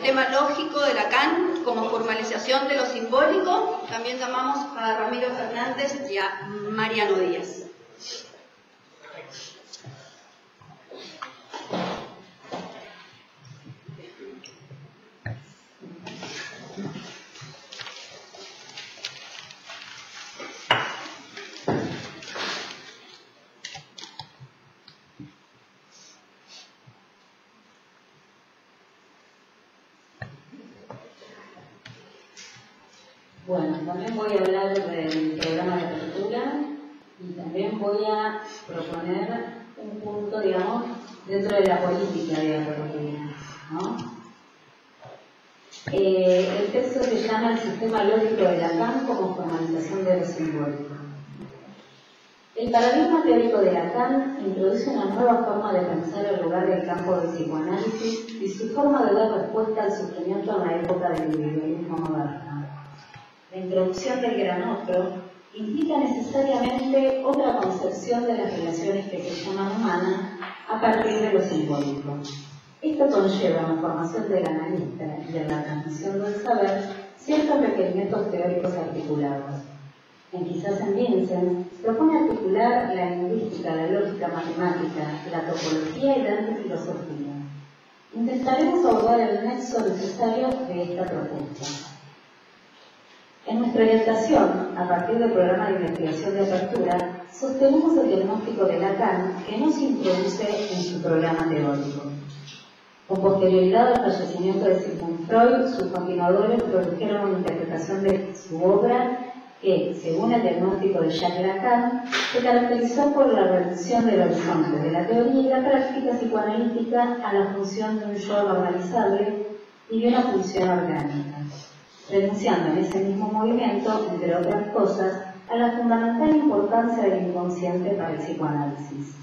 tema lógico de Lacan como formalización de lo simbólico. También llamamos a Ramiro Fernández y a Mariano Díaz. Bueno, también voy a hablar del programa de apertura y también voy a proponer un punto, digamos, dentro de la política de apertura, ¿no? El texto se llama El sistema lógico de Lacan como formalización de lo simbólico. El paradigma teórico de Lacan introduce una nueva forma de pensar el lugar del campo del psicoanálisis y su forma de dar respuesta al sufrimiento en la época del individualismo moderno. La introducción del gran otro implica necesariamente otra concepción de las relaciones que se llaman humanas a partir de lo simbólico. Esto conlleva en la formación del analista y en la transmisión del saber ciertos requerimientos teóricos articulados. Quizás en Vincent propone articular la lingüística, la lógica matemática, la topología y la antifilosofía. Intentaremos abordar el nexo necesario de esta propuesta. En nuestra orientación, a partir del programa de investigación de apertura, sostenemos el diagnóstico de Lacan que nos introduce en su programa teórico. Con posterioridad al fallecimiento de Sigmund Freud, sus continuadores produjeron una interpretación de su obra que, según el diagnóstico de Jacques Lacan, se caracterizó por la reducción del horizonte de la teoría y la práctica psicoanalítica a la función de un yo normalizable y de una función orgánica, renunciando en ese mismo movimiento, entre otras cosas, a la fundamental importancia del inconsciente para el psicoanálisis.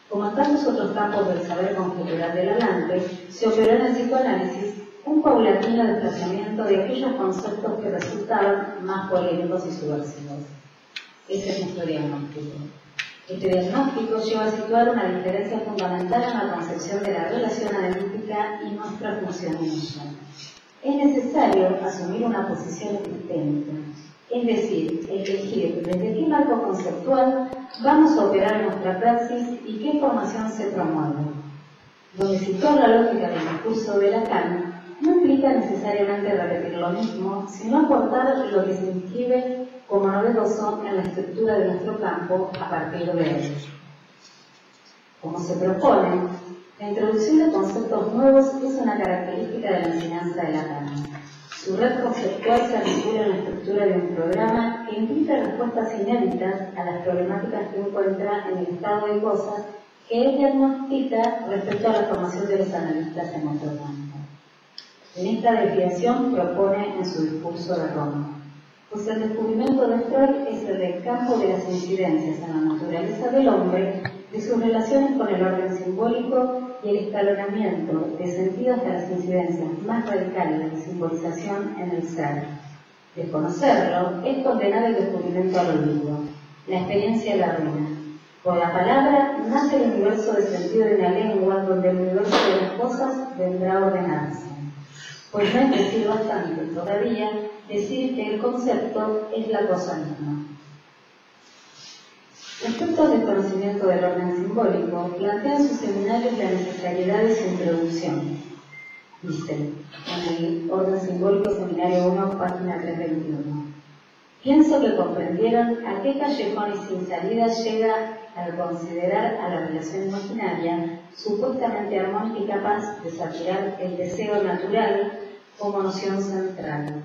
Como en tantos otros campos del saber conjetural del hablante, se operó en el psicoanálisis un paulatino desplazamiento de aquellos conceptos que resultaban más polémicos y subversivos. Ese es nuestro diagnóstico. Este diagnóstico lleva a situar una diferencia fundamental en la concepción de la relación analítica y nuestra función en ella. Es necesario asumir una posición epistémica, es decir, elegir desde qué marco conceptual vamos a operar en nuestra praxis y qué formación se promueve. Donde situar la lógica del discurso de Lacan no implica necesariamente repetir lo mismo, sino aportar lo que se inscribe como novedoso en la estructura de nuestro campo a partir de él. Como se propone, la introducción de conceptos nuevos es una característica de la enseñanza de Lacan. Su red conceptual se articula en la estructura de un programa que implica respuestas inéditas a las problemáticas que encuentra en el estado de cosas que él diagnostica respecto a la formación de los analistas en otro campo. En esta desviación propone en su discurso de Roma, pues el descubrimiento de Freud es el del campo de las incidencias en la naturaleza del hombre, de sus relaciones con el orden simbólico y el escalonamiento de sentidos de las incidencias más radicales de simbolización en el ser. Desconocerlo es condenar el descubrimiento al olvido, la experiencia de la ruina. Por la palabra nace el universo de sentido de una lengua donde el universo de las cosas vendrá a ordenarse. Pues no es decir bastante todavía decir que el concepto es la cosa misma. Respecto al desconocimiento del orden simbólico, plantea en sus seminarios la necesariedad de su introducción. Dice, en el Orden Simbólico, Seminario 1, página 321. Pienso que comprendieron a qué callejón y sin salida llega al considerar a la relación imaginaria supuestamente armónica y capaz de saturar el deseo natural como noción central.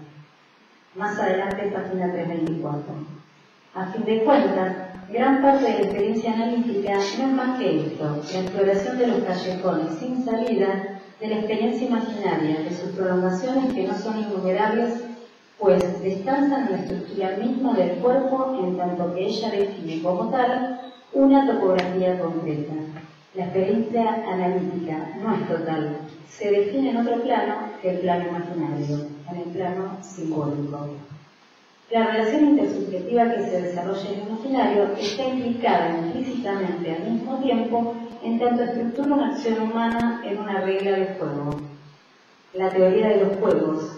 Más adelante, página 324. A fin de cuentas, gran parte de la experiencia analítica no es más que esto, la exploración de los callejones sin salida de la experiencia imaginaria, de sus prolongaciones que no son innumerables, pues descansan en la estructura misma del cuerpo en tanto que ella define como tal una topografía concreta. La experiencia analítica no es total, se define en otro plano que el plano imaginario, en el plano simbólico. La relación intersubjetiva que se desarrolla en el imaginario está implicada implícitamente al mismo tiempo en tanto estructura una acción humana en una regla de juego. La teoría de los juegos,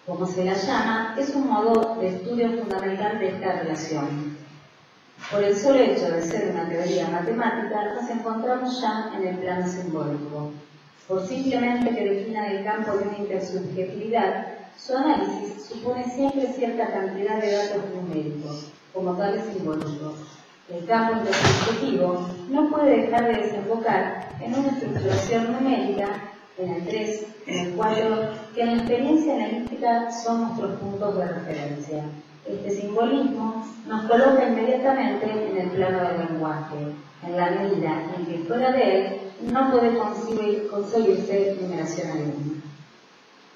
como se la llama, es un modo de estudio fundamental de esta relación. Por el solo hecho de ser una teoría matemática, nos encontramos ya en el plano simbólico. Por simplemente que defina el campo de una intersubjetividad, su análisis supone siempre cierta cantidad de datos numéricos, como tales simbólicos. El campo intersubjetivo no puede dejar de desembocar en una estructuración numérica, en el 3, en el 4, que en la experiencia analítica son nuestros puntos de referencia. Este simbolismo nos coloca inmediatamente en el plano del lenguaje, en la medida en que fuera de él no puede conseguirse numeración alguna.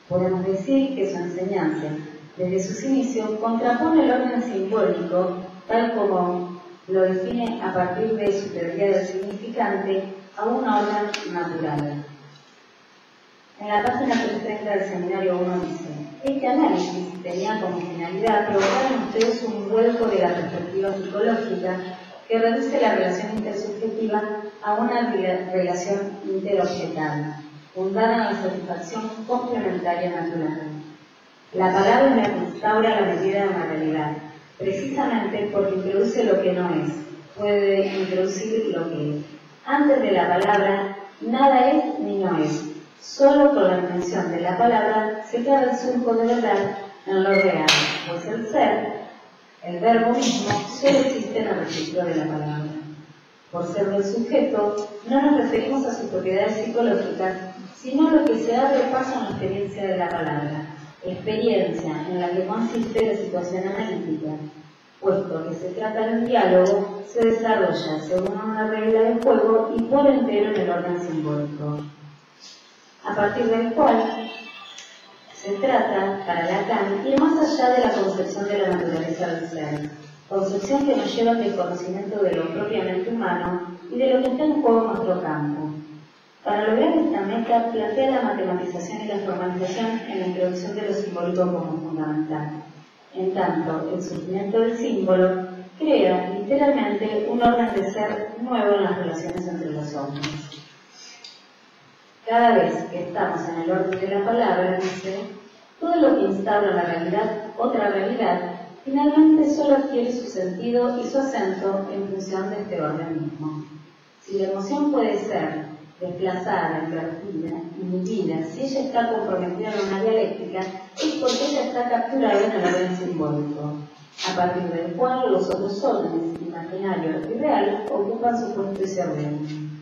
Podemos decir que su enseñanza, desde sus inicios, contrapone el orden simbólico, tal como lo define a partir de su teoría del significante, a un orden natural. En la página 330 del seminario 1 dice: este análisis tenía como finalidad provocar en ustedes un vuelco de la perspectiva psicológica que reduce la relación intersubjetiva a una relación interobjetal, fundada en la satisfacción complementaria natural. La palabra instaura la medida de una realidad, precisamente porque introduce lo que no es, puede introducir lo que es. Antes de la palabra, nada es ni no es. Solo con la invención de la palabra se queda el surco de verdad en lo real, pues el ser, el verbo mismo, solo existe en el registro de la palabra. Por ser del sujeto, no nos referimos a sus propiedades psicológicas, sino a lo que se abre paso en la experiencia de la palabra, experiencia en la que consiste la situación analítica. Puesto que se trata de un diálogo, se desarrolla según una regla de juego y por entero en el orden simbólico, a partir del cual se trata, para Lacan, ir más allá de la concepción de la naturaleza del ser, concepción que nos lleva al desconocimiento de lo propiamente humano y de lo que está en juego en nuestro campo. Para lograr esta meta, plantea la matematización y la formalización en la introducción de lo simbólico como fundamental. En tanto, el surgimiento del símbolo crea literalmente un orden de ser nuevo en las relaciones entre los hombres. Cada vez que estamos en el orden de la palabra, dice, todo lo que instaura la realidad, otra realidad, finalmente solo adquiere su sentido y su acento en función de este orden mismo. Si la emoción puede ser desplazada, invertida, inhibida, si ella está comprometida en una dialéctica, es porque ella está capturada en el orden simbólico, a partir del cual los otros órdenes, imaginario y real, ocupan su puesto y se ordenan.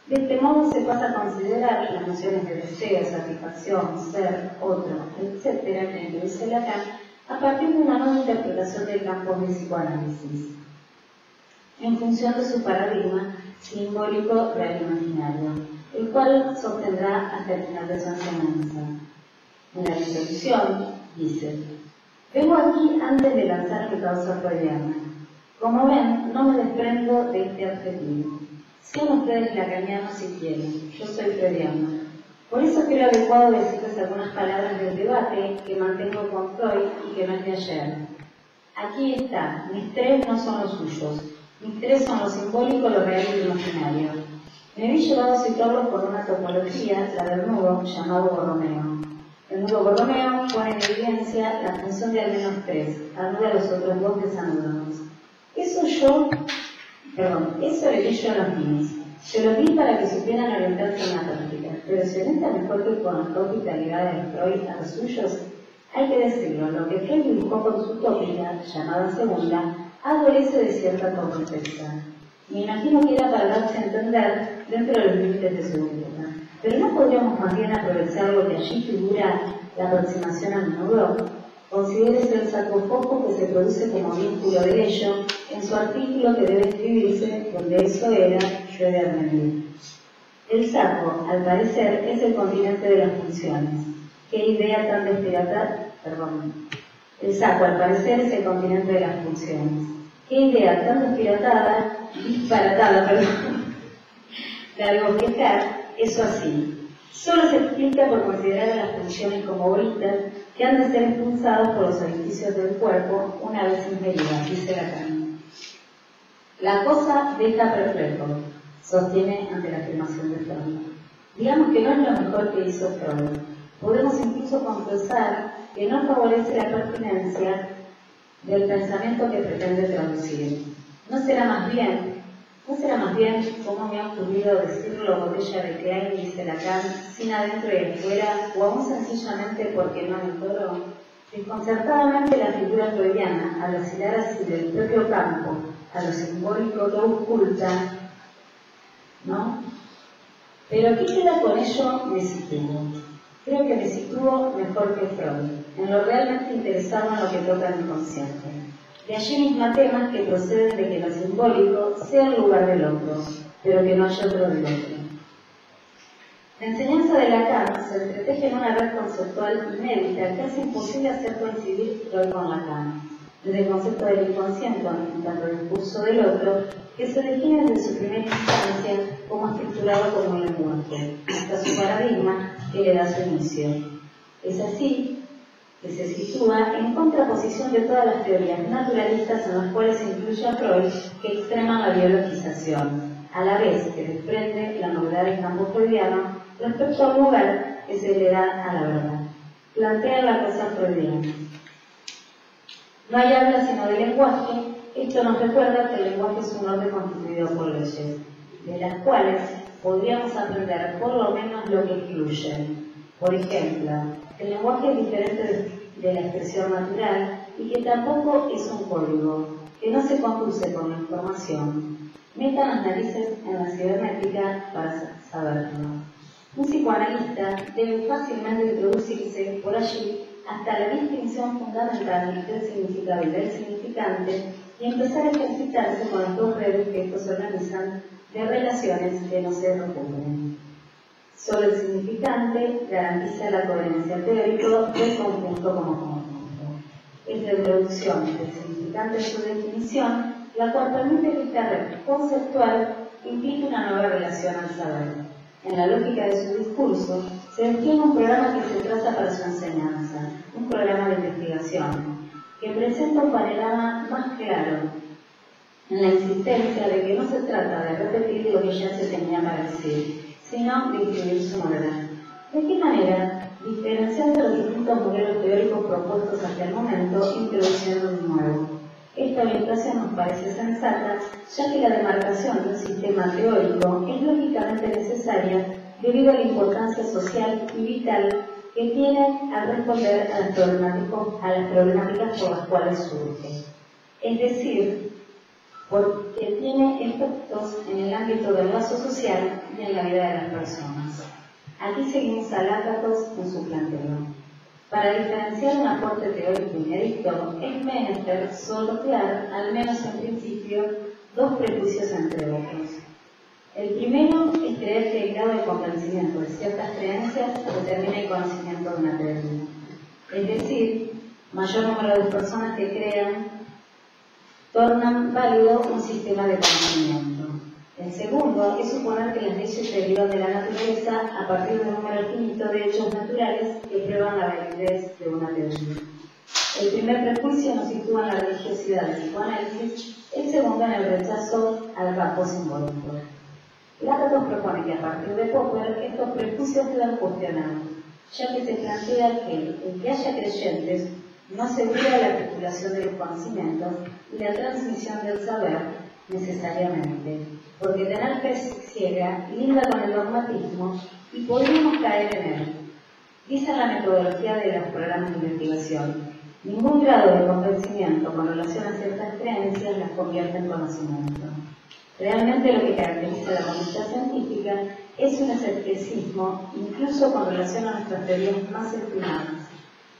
De este modo se pasa a considerar las nociones de deseo, satisfacción, ser, otro, etc., que introduce Lacan, a partir de una nueva interpretación del campo del psicoanálisis, en función de su paradigma simbólico real imaginario, el cual sostendrá hasta el final de su enseñanza. En la introducción dice: vengo aquí antes de lanzar mi causa freudiana. Como ven, no me desprendo de este objetivo. Sean ustedes lacanianos si quieren, yo soy freudiano. Por eso creo adecuado decirles algunas palabras del debate que mantengo con Freud y que no es de ayer. Aquí está, mis tres no son los suyos, mis tres son lo simbólico, lo real y lo imaginario. Me vi llevado a situarlos por una topología, la del nudo, llamado Borromeo. El nudo Borromeo pone en evidencia la función de al menos tres, anula a los otros dos desanudados. Eso le di yo a los niños. Se lo di para que supieran orientarse en la práctica, pero se orienta mejor que con la hospitalidad de Freud a los suyos. Hay que decirlo, lo que Freud dibujó con su tópica, llamada segunda, adolece de cierta torpeza. Me imagino que era para darse a entender dentro de los límites de su búsqueda. Pero ¿no podríamos más bien aprovechar lo que allí figura la aproximación al nudo? Considérese el sarcófago que se produce como vínculo de ello en su artículo que debe escribirse donde eso era Schroeder Menil. El saco, al parecer, es el continente de las funciones. ¿Qué idea tan disparatada? El saco, al parecer, es el continente de las funciones. ¿Qué idea tan disparatada, de argumentar eso así? Solo se explica por considerar a las funciones como bolitas que han de ser expulsados por los orificios del cuerpo una vez ingeridas, dice Lacan. La cosa deja perplejo, sostiene ante la afirmación de Freud. Digamos que no es lo mejor que hizo Freud. Podemos incluso confesar que no favorece la pertinencia del pensamiento que pretende traducir. ¿No será más bien, como me ha ocurrido decirlo, botella de Klein, dice Lacan, sin adentro y afuera, o aún sencillamente porque no me toro? Desconcertadamente la figura freudiana, al oscilar así del propio campo a lo simbólico, lo oculta, ¿no? Pero ¿qué queda con ello? Me sitúo. Creo que me sitúo mejor que Freud, en lo realmente interesado en lo que toca el inconsciente. De allí misma temas que proceden de que lo simbólico sea el lugar del otro, pero que no haya otro del otro. La enseñanza de Lacan se entreteje en una red conceptual inédita que hace imposible hacer coincidir Freud con Lacan, desde el concepto del inconsciente en tanto discurso del otro, que se define desde su primera instancia como estructurado como un lenguaje, hasta su paradigma que le da su inicio. Es así que se sitúa en contraposición de todas las teorías naturalistas en las cuales se incluye a Freud, que extreman la biologización, a la vez que desprende la novedad del campo freudiano respecto al lugar que se le da a la verdad. Plantea la cosa freudiana. No hay habla sino de lenguaje. Esto nos recuerda que el lenguaje es un orden constituido por leyes, de las cuales podríamos aprender por lo menos lo que incluyen. Por ejemplo, el lenguaje es diferente de la expresión natural y que tampoco es un código, que no se conduce con la información. Metan las narices en la cibernética para saberlo. Un psicoanalista debe fácilmente introducirse por allí hasta la distinción fundamental del significado y del significante y empezar a ejercitarse con las dos redes que estos organizan de relaciones que no se repugnen. Solo el significante garantiza la coherencia teórica del conjunto como conjunto. Es la introducción del significante en su definición, la cual permite que esta red conceptual implique una nueva relación al saber. En la lógica de su discurso, se describe un programa que se traza para su enseñanza, un programa de investigación, que presenta un panorama más claro en la insistencia de que no se trata de repetir lo que ya se tenía para decir, sino de incluir su novedad. ¿De qué manera? Diferenciando los distintos modelos teóricos propuestos hasta el momento, introduciendo un nuevo. Esta orientación nos parece sensata, ya que la demarcación de un sistema teórico es lógicamente necesaria debido a la importancia social y vital que tiene al responder a las problemáticas por las cuales surge. Es decir, porque tiene efectos en el ámbito del lazo social y en la vida de las personas. Aquí seguimos a Lácatos en su planteo. Para diferenciar un aporte teórico inédito, es menester sortear, al menos en principio, dos prejuicios entre otros. El primero es creer que el grado de convencimiento de ciertas creencias determina el conocimiento de una teoría. Es decir, mayor número de personas que crean tornan válido un sistema de conocimiento. El segundo es suponer que las leyes derivan de la naturaleza a partir de un número finito de hechos naturales que prueban la validez de una teoría. El primer prejuicio nos sitúa en la religiosidad del psicoanálisis, el segundo en el rechazo al campo simbólico. Lácatos propone que a partir de Popper estos prejuicios quedan cuestionados, ya que se plantea que el que haya creyentes no asegura la articulación de los conocimientos y la transmisión del saber necesariamente, porque tener fe ciega linda con el dogmatismo y podríamos caer en él. Dice la metodología de los programas de investigación: ningún grado de convencimiento con relación a ciertas creencias las convierte en conocimiento. Realmente lo que caracteriza la conducta científica es un escepticismo, incluso con relación a nuestras teorías más estimadas.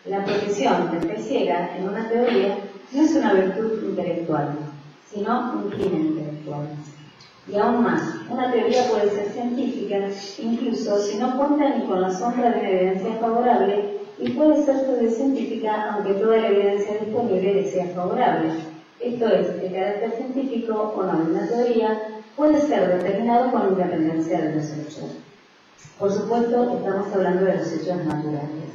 La profesión de fe ciega en una teoría no es una virtud intelectual, sino un crimen intelectual. Y aún más, una teoría puede ser científica incluso si no cuenta ni con la sombra de una evidencia favorable, y puede ser pseudocientífica aunque toda la evidencia disponible le sea favorable. Esto es, el carácter científico o no de una teoría puede ser determinado con independencia de los hechos. Por supuesto, estamos hablando de los hechos naturales.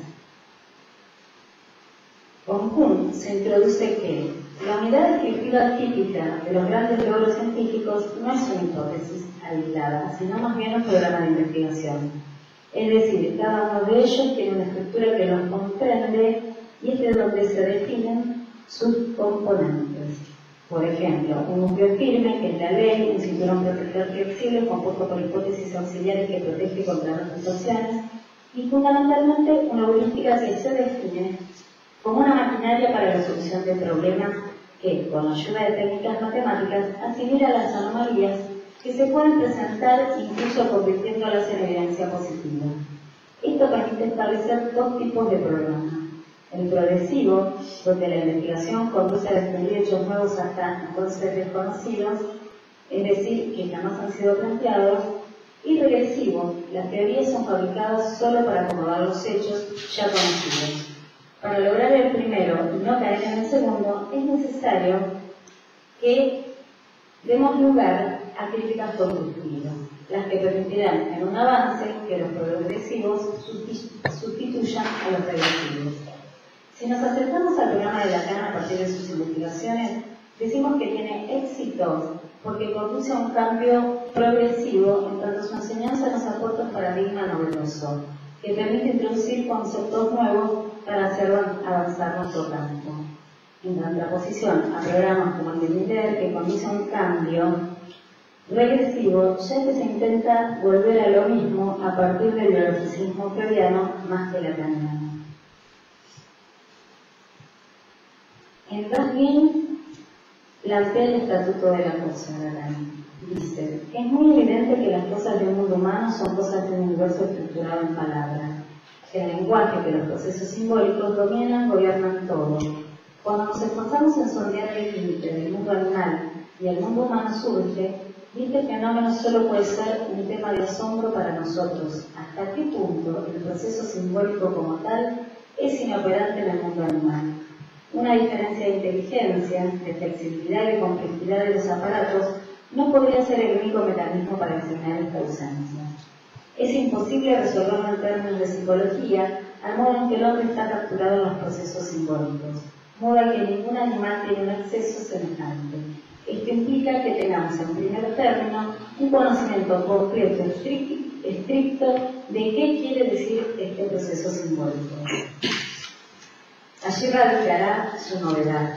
Con Kuhn se introduce que La unidad descriptiva típica de los grandes logros científicos no es una hipótesis aislada, sino más bien un programa de investigación. Es decir, cada uno de ellos tiene una estructura que los comprende y es de donde se definen sus componentes. Por ejemplo, un núcleo firme, que es la ley, un cinturón protector flexible compuesto por hipótesis auxiliares que protege contra las situaciones, y fundamentalmente una heurística que se define como una maquinaria para la solución de problemas que, con la ayuda de técnicas matemáticas, asimila las anomalías que se pueden presentar incluso convirtiéndolas en evidencia positiva. Esto permite establecer dos tipos de programas. El progresivo, donde la investigación conduce a descubrir hechos nuevos hasta entonces desconocidos, es decir, que jamás han sido planteados, y regresivo, las teorías son fabricadas solo para acomodar los hechos ya conocidos. Para lograr el primero y no caer en el segundo, es necesario que demos lugar a críticas constructivas, las que permitirán en un avance que los progresivos sustituyan a los regresivos. Si nos acercamos al programa de Lacan a partir de sus investigaciones, decimos que tiene éxito porque conduce a un cambio progresivo en tanto su enseñanza nos aporta un paradigma novedoso, que permite introducir conceptos nuevos para hacer avanzar nuestro campo. En contraposición a programas como el de Miller, que conduce a un cambio regresivo, ya que se intenta volver a lo mismo a partir del biologicismo freudiano más que lacaniano. En Raskin plantea el estatuto de la cosa, Lacan. Dice, es muy evidente que las cosas de un mundo humano son cosas de un universo estructurado en palabras. El lenguaje que los procesos simbólicos dominan, gobiernan todo. Cuando nos esforzamos en sondear el límite del mundo animal y el mundo humano surge, este fenómeno solo puede ser un tema de asombro para nosotros. ¿Hasta qué punto el proceso simbólico como tal es inoperante en el mundo animal? Una diferencia de inteligencia, de flexibilidad y de complejidad de los aparatos no podría ser el único mecanismo para enseñar esta ausencia. Es imposible resolverlo en términos de psicología, al modo en que el hombre está capturado en los procesos simbólicos, modo en que ningún animal tiene un acceso semejante. Esto implica que tengamos en primer término un conocimiento completo, estricto, de qué quiere decir este proceso simbólico. Allí radicará su novedad.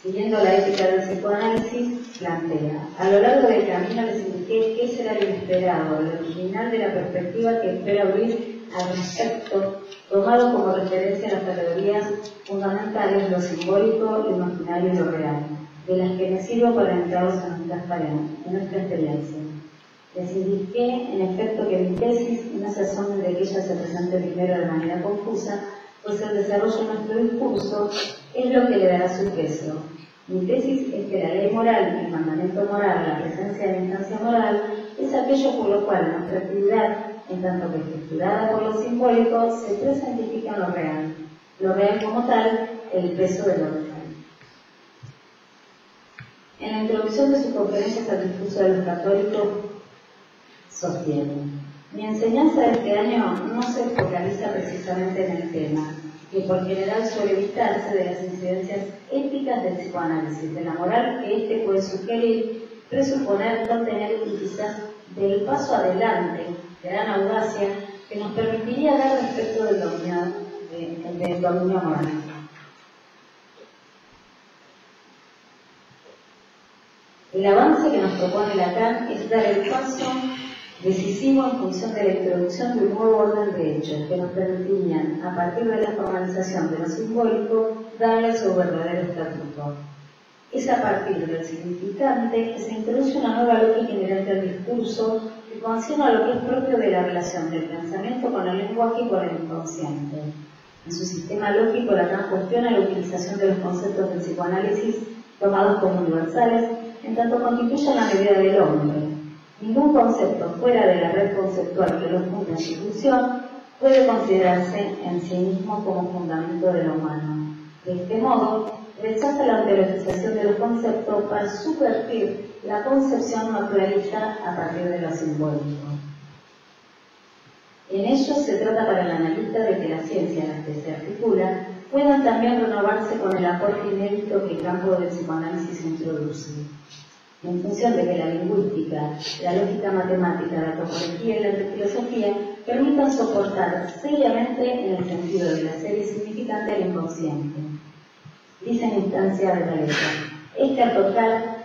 Siguiendo la ética del psicoanálisis, plantea, a lo largo del camino les indiqué qué será lo inesperado, lo original de la perspectiva que espera abrir al respecto, tomado como referencia a las categorías fundamentales, lo simbólico, lo imaginario y lo real, de las que me sirvo para entrarlos en nuestra experiencia. Les indiqué, en efecto, que mi tesis no se asombren de que ella se presente primero de manera confusa, pues el desarrollo de nuestro discurso es lo que le dará su peso. Mi tesis es que la ley moral, el mandamiento moral, la presencia de la instancia moral, es aquello por lo cual nuestra actividad, en tanto que estructurada por lo simbólico, se presentifica en lo real como tal, el peso de lo real. En la introducción de sus conferencias al discurso de los católicos, sostiene: mi enseñanza de este año no se focaliza precisamente en el tema, que por general suele evitarse de las incidencias éticas del psicoanálisis, de la moral que éste puede sugerir, presuponer, contener y quizás del paso adelante, de gran audacia, que nos permitiría dar respecto del dominio moral. El avance que nos propone Lacan es dar el paso decisivo en función de la introducción de un nuevo orden de hechos que nos permitirían, a partir de la formalización de lo simbólico, darle su verdadero estatuto. Es a partir del significante que se introduce una nueva lógica inherente al discurso que concierne a lo que es propio de la relación del pensamiento con el lenguaje y con el inconsciente. En su sistema lógico, Lacan cuestiona la utilización de los conceptos del psicoanálisis tomados como universales, en tanto constituyen la medida del hombre. Ningún concepto fuera de la red conceptual que los funde en su función puede considerarse en sí mismo como fundamento de lo humano. De este modo, rechaza la ontologización de los conceptos para subvertir la concepción naturalista a partir de lo simbólico. En ello se trata para el analista de que la ciencia en la que se articula pueda deben también renovarse con el aporte inédito que el campo del psicoanálisis introduce. En función de que la lingüística, la lógica matemática, la topología y la filosofía permitan soportar seriamente en el sentido de la serie significante al inconsciente. Dice en instancia de la letra, este al tocar,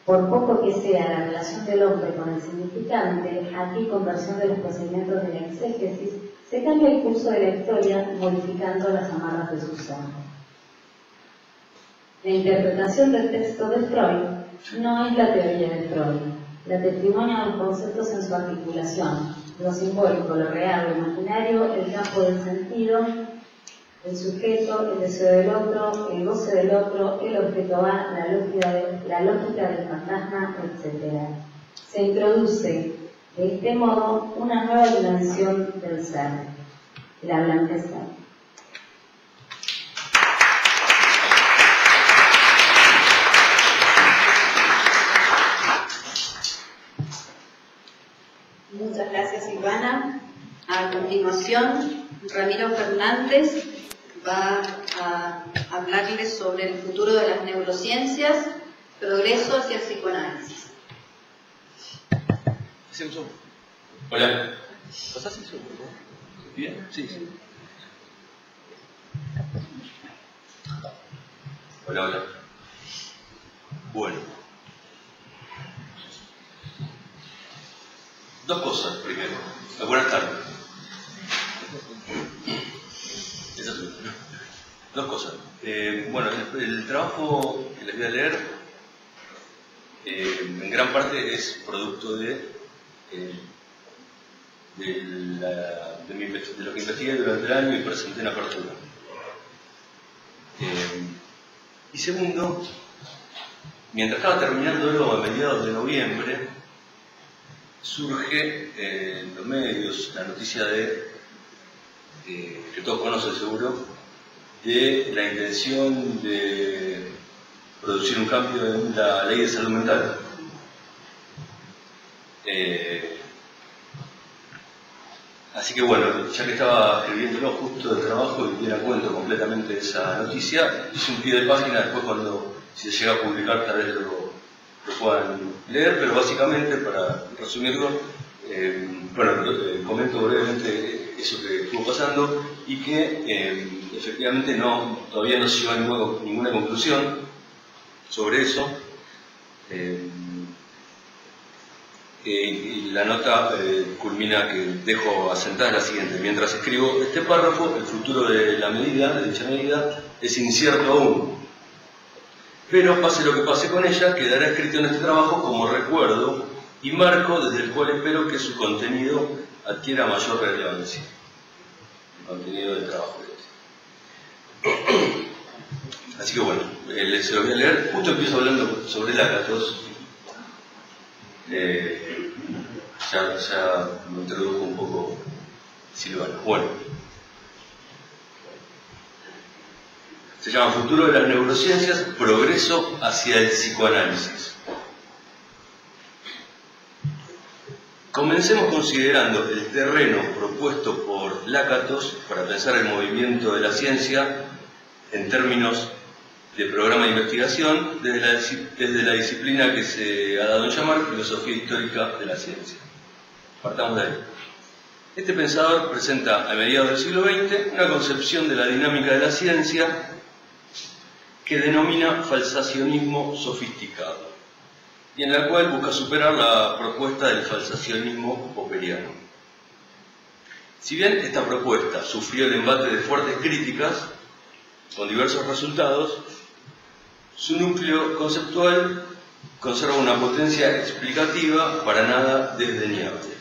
por poco que sea la relación del hombre con el significante, aquí conversión de los procedimientos de la exégesis, se cambia el curso de la historia modificando las amarras de su ser. La interpretación del texto de Freud no es la teoría de Freud, la testimonia de los conceptos en su articulación, lo simbólico, lo real, lo imaginario, el campo del sentido, el sujeto, el deseo del otro, el goce del otro, el objeto A, la lógica del fantasma, etc. Se introduce de este modo una nueva dimensión del ser, la blanceza. Muchas gracias, Silvana. A continuación, Ramiro Fernández va a hablarles sobre el futuro de las neurociencias, progreso hacia el psicoanálisis. Hola. ¿Pasás eso? ¿Bien? Sí. Hola. Bueno. Dos cosas primero. Buenas tardes. Dos cosas. Bueno, el trabajo que les voy a leer en gran parte es producto de lo que investigué durante el año y presenté en apertura. Y segundo, mientras estaba terminándolo a mediados de noviembre, surge en los medios la noticia que todos conocen seguro, de la intención de producir un cambio en la ley de salud mental. Así que bueno, ya que estaba escribiéndolo justo de trabajo y diera cuenta completamente de esa noticia, hice un pie de página, después cuando si se llega a publicar tal vez lo puedan leer, pero básicamente, para resumirlo, comento brevemente eso que estuvo pasando y que efectivamente todavía no se llegó a ninguna conclusión sobre eso. Y la nota culmina que dejo asentada la siguiente: mientras escribo este párrafo, el futuro de dicha medida, es incierto aún. Pero pase lo que pase con ella, quedará escrito en este trabajo como recuerdo y marco desde el cual espero que su contenido adquiera mayor relevancia. El contenido del trabajo. Así que bueno, se lo voy a leer. Justo empiezo hablando sobre Lácatos. Ya me introdujo un poco Silvana. Bueno. Se llama Futuro de las Neurociencias, progreso hacia el psicoanálisis. Comencemos considerando el terreno propuesto por Lácatos para pensar el movimiento de la ciencia en términos de programa de investigación desde la disciplina que se ha dado en llamar filosofía histórica de la ciencia. Partamos de ahí. Este pensador presenta a mediados del siglo XX una concepción de la dinámica de la ciencia que denomina falsacionismo sofisticado, y en la cual busca superar la propuesta del falsacionismo popperiano. Si bien esta propuesta sufrió el embate de fuertes críticas, con diversos resultados, su núcleo conceptual conserva una potencia explicativa para nada desdeñable.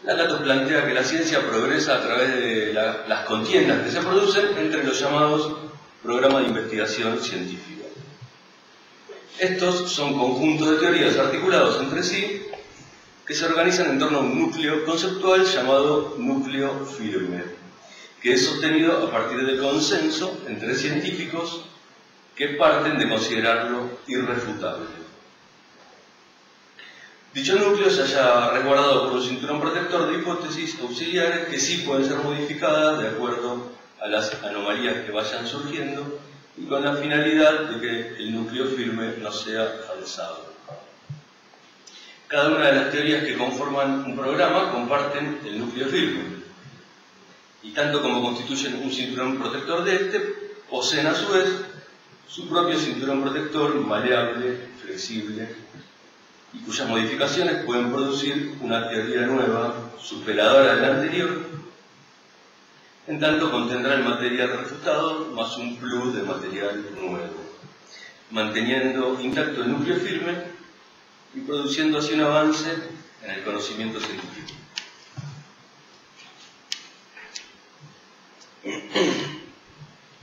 Lácatos plantea que la ciencia progresa a través de las contiendas que se producen entre los llamados programas de investigación científica. Estos son conjuntos de teorías articulados entre sí que se organizan en torno a un núcleo conceptual llamado núcleo firme, que es sostenido a partir del consenso entre científicos que parten de considerarlo irrefutable. dicho núcleo se haya resguardado por un cinturón protector de hipótesis auxiliares que sí pueden ser modificadas de acuerdo a las anomalías que vayan surgiendo y con la finalidad de que el núcleo firme no sea falsado. Cada una de las teorías que conforman un programa comparten el núcleo firme y tanto como constituyen un cinturón protector de este, poseen a su vez su propio cinturón protector maleable, flexible y cuyas modificaciones pueden producir una teoría nueva, superadora de la anterior, en tanto contendrá el material refutado más un plus de material nuevo, manteniendo intacto el núcleo firme y produciendo así un avance en el conocimiento científico.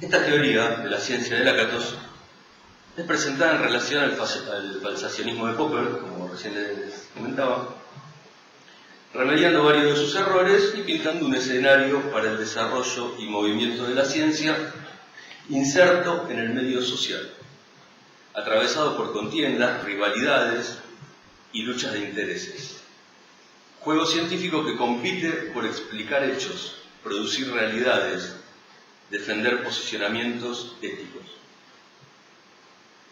Esta teoría de la ciencia de Lakatos es presentada en relación al falsacionismo de Popper, como recién les comentaba, remediando varios de sus errores y pintando un escenario para el desarrollo y movimiento de la ciencia inserto en el medio social, atravesado por contiendas, rivalidades y luchas de intereses. Juego científico que compite por explicar hechos, producir realidades, defender posicionamientos éticos.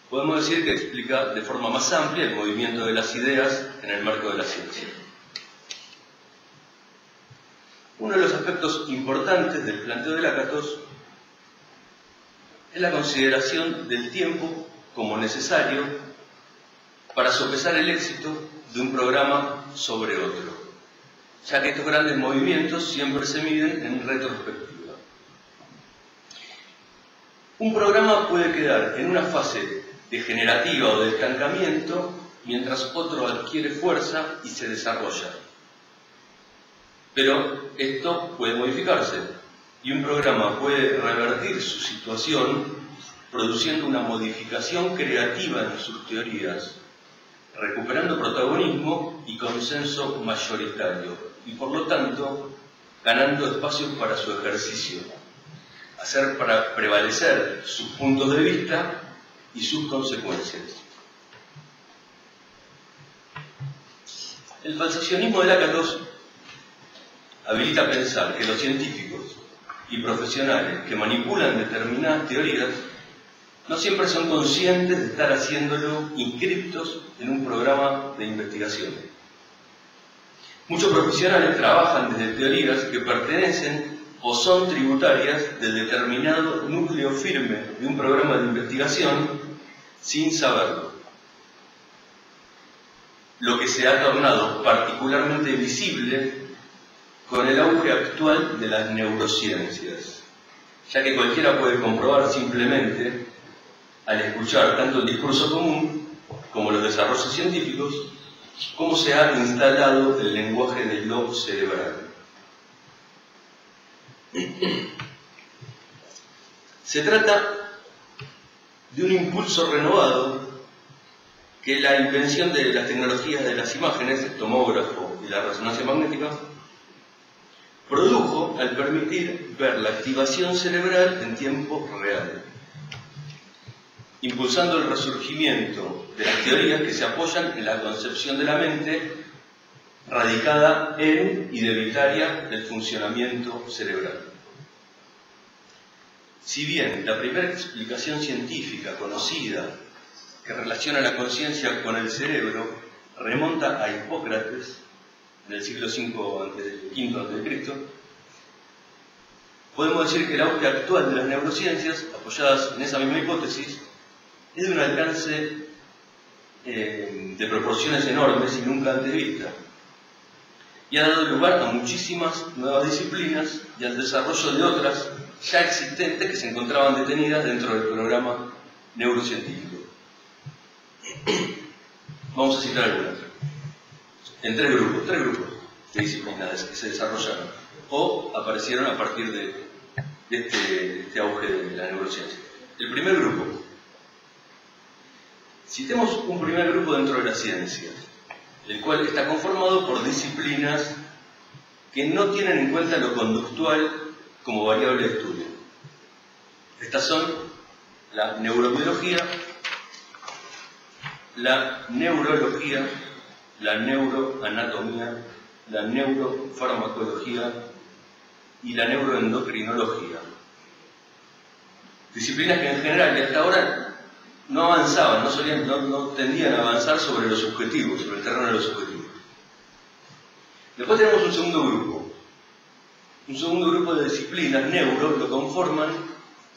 Podemos decir que explica de forma más amplia el movimiento de las ideas en el marco de la ciencia. Uno de los aspectos importantes del planteo de Lakatos es la consideración del tiempo como necesario para sopesar el éxito de un programa sobre otro, ya que estos grandes movimientos siempre se miden en retrospectiva. Un programa puede quedar en una fase degenerativa o de estancamiento mientras otro adquiere fuerza y se desarrolla. Pero esto puede modificarse y un programa puede revertir su situación produciendo una modificación creativa en sus teorías, recuperando protagonismo y consenso mayoritario y por lo tanto ganando espacios para su ejercicio, hacer para prevalecer sus puntos de vista y sus consecuencias. El falsacionismo de Lakatos habilita a pensar que los científicos y profesionales que manipulan determinadas teorías no siempre son conscientes de estar haciéndolo inscriptos en un programa de investigación. Muchos profesionales trabajan desde teorías que pertenecen o son tributarias del determinado núcleo firme de un programa de investigación sin saberlo, lo que se ha tornado particularmente visible con el auge actual de las neurociencias, ya que cualquiera puede comprobar simplemente, al escuchar tanto el discurso común como los desarrollos científicos, cómo se ha instalado el lenguaje del lo cerebral. Se trata de un impulso renovado que la invención de las tecnologías de las imágenes, el tomógrafo y la resonancia magnética, produjo al permitir ver la activación cerebral en tiempo real, impulsando el resurgimiento de las teorías que se apoyan en la concepción de la mente radicada en y debilitaria del funcionamiento cerebral. Si bien la primera explicación científica conocida que relaciona la conciencia con el cerebro remonta a Hipócrates en el siglo V a.C., podemos decir que el auge actual de las neurociencias, apoyadas en esa misma hipótesis, es de un alcance de proporciones enormes y nunca antes vista, y ha dado lugar a muchísimas nuevas disciplinas y al desarrollo de otras ya existentes que se encontraban detenidas dentro del programa neurocientífico. Vamos a citar algunas. En tres grupos de disciplinas que se desarrollaron o aparecieron a partir de este auge de la neurociencia. El primer grupo. Citemos un primer grupo dentro de la ciencia, el cual está conformado por disciplinas que no tienen en cuenta lo conductual como variable de estudio. Estas son la neurobiología, la neurología la neuroanatomía, la neurofarmacología y la neuroendocrinología. Disciplinas que en general y hasta ahora no avanzaban, no tendían a avanzar sobre lo subjetivo, sobre el terreno de lo subjetivo. Después tenemos un segundo grupo. Un segundo grupo de disciplinas, neuro, lo conforman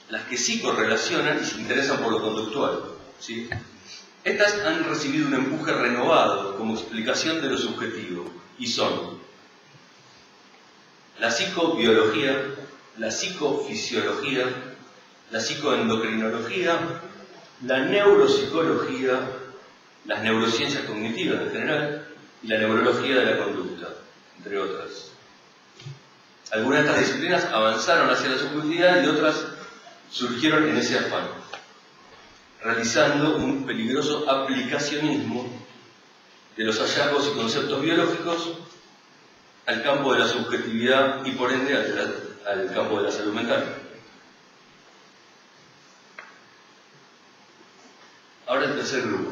las que sí correlacionan y se interesan por lo conductual, ¿sí? Estas han recibido un empuje renovado como explicación de lo subjetivo y son la psicobiología, la psicofisiología, la psicoendocrinología, la neuropsicología, las neurociencias cognitivas en general y la neurología de la conducta, entre otras. Algunas de estas disciplinas avanzaron hacia la subjetividad y otras surgieron en ese afán, realizando un peligroso aplicacionismo de los hallazgos y conceptos biológicos al campo de la subjetividad y por ende al campo de la salud mental. Ahora el tercer grupo.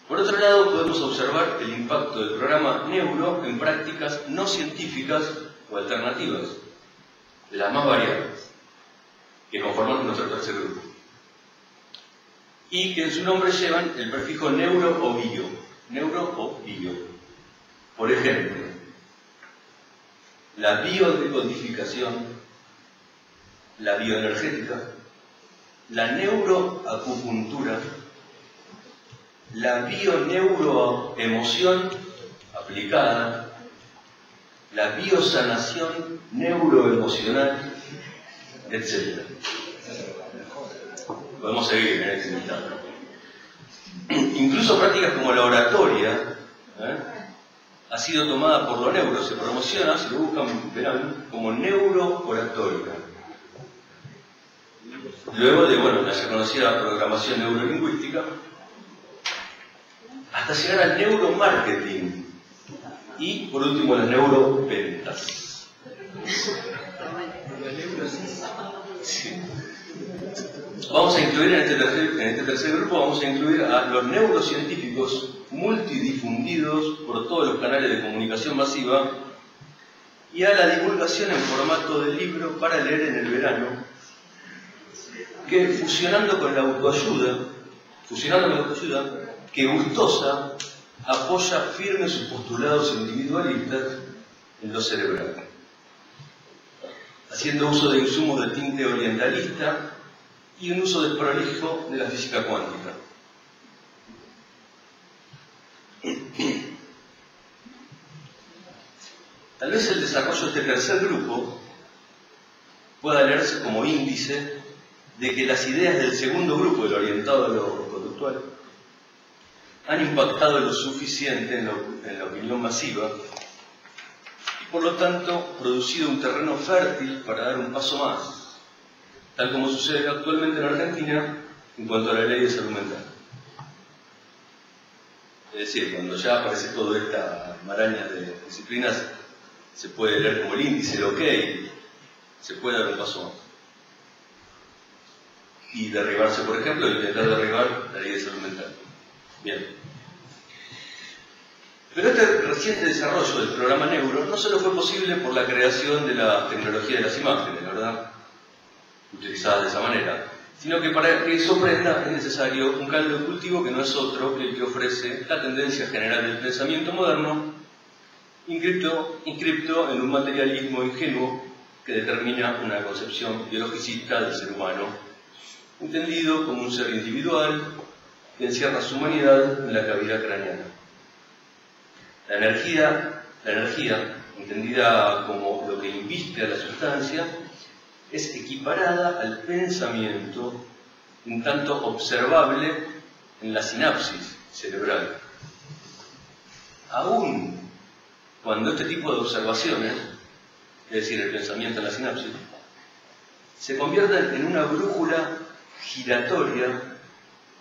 Por otro lado, podemos observar el impacto del programa Neuro en prácticas no científicas o alternativas, de las más variadas, que conforman nuestro tercer grupo, y que en su nombre llevan el prefijo neuro o bio. Neuro o bio. Por ejemplo, la biodecodificación, la bioenergética, la neuroacupuntura, la bioneuroemoción aplicada, la biosanación neuroemocional, etc. Podemos seguir en este listado. Incluso prácticas como la oratoria ha sido tomada por lo neuro, se promociona, si lo buscan, verán, como neurooratoria. Luego de, la ya conocida programación neurolingüística, hasta llegar al neuromarketing y, por último, las neuroventas. Sí. Vamos a incluir en este tercer grupo, vamos a incluir a los neurocientíficos multidifundidos por todos los canales de comunicación masiva y a la divulgación en formato de libro para leer en el verano, que fusionando con la autoayuda, que Gustosa apoya firme sus postulados individualistas en lo cerebral, haciendo uso de insumos de tinte orientalista y un uso desprolijo de la física cuántica. Tal vez el desarrollo de este tercer grupo pueda leerse como índice de que las ideas del segundo grupo, el orientado a lo conductual, han impactado lo suficiente en la opinión masiva y por lo tanto producido un terreno fértil para dar un paso más, tal como sucede actualmente en Argentina en cuanto a la ley de salud mental. Es decir, cuando ya aparece toda esta maraña de disciplinas, se puede leer como el índice, el OK, se puede dar un paso más. Y derribarse, por ejemplo, intentar derribar la ley de salud mental. Bien. Pero este reciente desarrollo del programa Neuro no solo fue posible por la creación de la tecnología de las imágenes, ¿verdad?, utilizadas de esa manera, sino que para que eso prenda es necesario un caldo de cultivo que no es otro que el que ofrece la tendencia general del pensamiento moderno, inscripto en un materialismo ingenuo que determina una concepción biologicista del ser humano, entendido como un ser individual que encierra su humanidad en la cavidad craneana. La energía, entendida como lo que inviste a la sustancia, es equiparada al pensamiento, un tanto observable en la sinapsis cerebral. Aún cuando este tipo de observaciones, es decir, el pensamiento en la sinapsis, se convierten en una brújula giratoria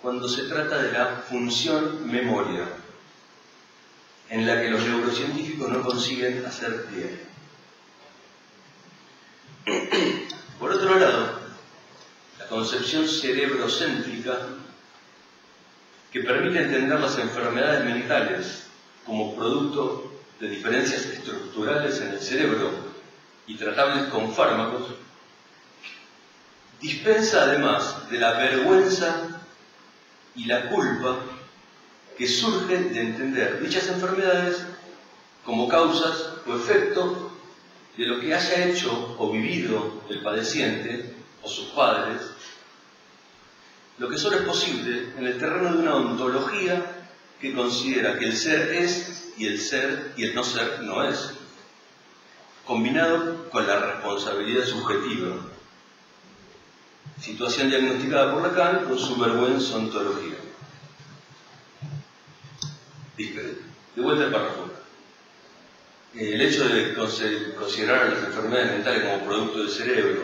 cuando se trata de la función memoria, en la que los neurocientíficos no consiguen hacer pie. Por otro lado, la concepción cerebrocéntrica, que permite entender las enfermedades mentales como producto de diferencias estructurales en el cerebro y tratables con fármacos, dispensa además de la vergüenza y la culpa que surgen de entender dichas enfermedades como causas o efecto de lo que haya hecho o vivido el padeciente o sus padres, lo que solo es posible en el terreno de una ontología que considera que el ser es y el ser y el no ser no es, combinado con la responsabilidad subjetiva, situación diagnosticada por Lacan con su vergüenza ontología. De vuelta al párrafo. El hecho de considerar a las enfermedades mentales como producto del cerebro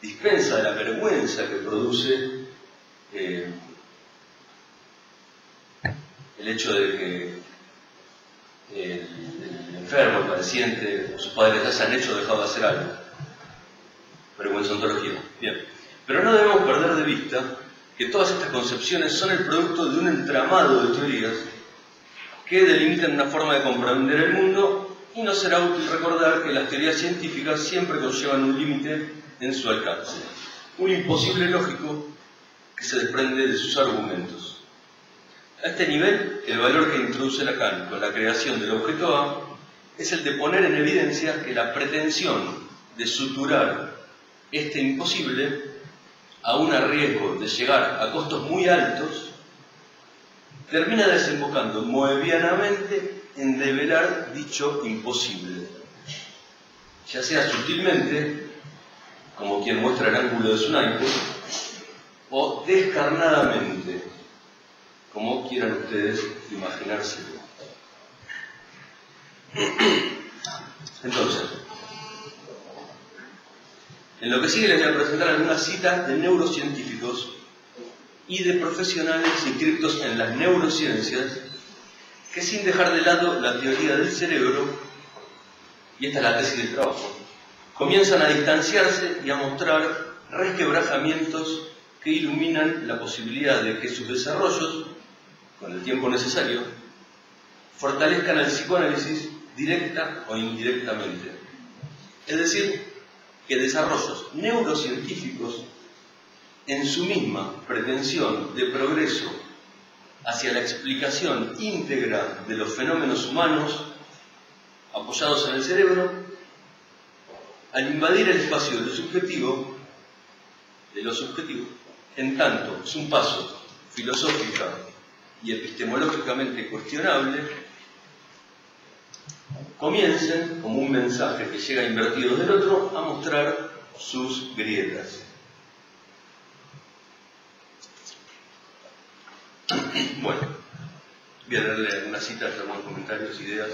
dispensa de la vergüenza que produce el hecho de que el enfermo, el paciente o sus padres hayan hecho o dejado de hacer algo. Vergüenza ontología. Bien. Pero no debemos perder de vista que todas estas concepciones son el producto de un entramado de teorías que delimitan una forma de comprender el mundo, y no será útil recordar que las teorías científicas siempre conllevan un límite en su alcance, un imposible lógico que se desprende de sus argumentos. A este nivel, el valor que introduce Lacan con la creación del objeto A es el de poner en evidencia que la pretensión de suturar este imposible, aún a riesgo de llegar a costos muy altos, termina desembocando moebianamente en develar dicho imposible, ya sea sutilmente, como quien muestra el ángulo de su naipe, o descarnadamente, como quieran ustedes imaginárselo. Entonces, en lo que sigue les voy a presentar algunas citas de neurocientíficos y de profesionales inscritos en las neurociencias que, sin dejar de lado la teoría del cerebro, y esta es la tesis del trabajo, comienzan a distanciarse y a mostrar resquebrajamientos que iluminan la posibilidad de que sus desarrollos, con el tiempo necesario, fortalezcan el psicoanálisis directa o indirectamente. Es decir, que desarrollos neurocientíficos, en su misma pretensión de progreso hacia la explicación íntegra de los fenómenos humanos apoyados en el cerebro, al invadir el espacio de lo subjetivo, en tanto es un paso filosófica y epistemológicamente cuestionable, comiencen, como un mensaje que llega invertido del otro, a mostrar sus grietas. Bueno, voy a leerle algunas citas, algunos comentarios, ideas.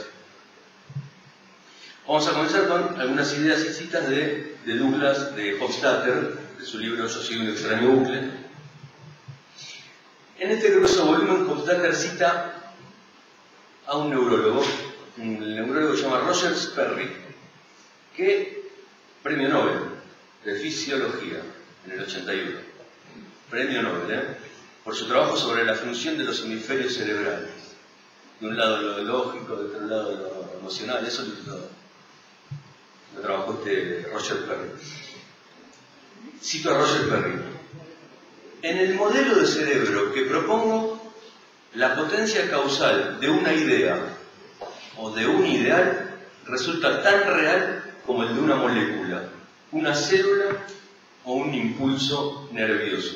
Vamos a comenzar con algunas ideas y citas de Douglas, de Hofstadter, de su libro Yo soy un extraño bucle. En este grueso volumen, Hofstadter cita a un neurólogo, el neurólogo se llama Roger Sperry, que premio Nobel de Fisiología en el 81. Premio Nobel, por su trabajo sobre la función de los hemisferios cerebrales. De un lado lo lógico, de otro lado lo emocional, eso lo trabajó Roger Sperry. Cito a Roger Sperry. En el modelo de cerebro que propongo, la potencia causal de una idea o de un ideal resulta tan real como el de una molécula, una célula o un impulso nervioso.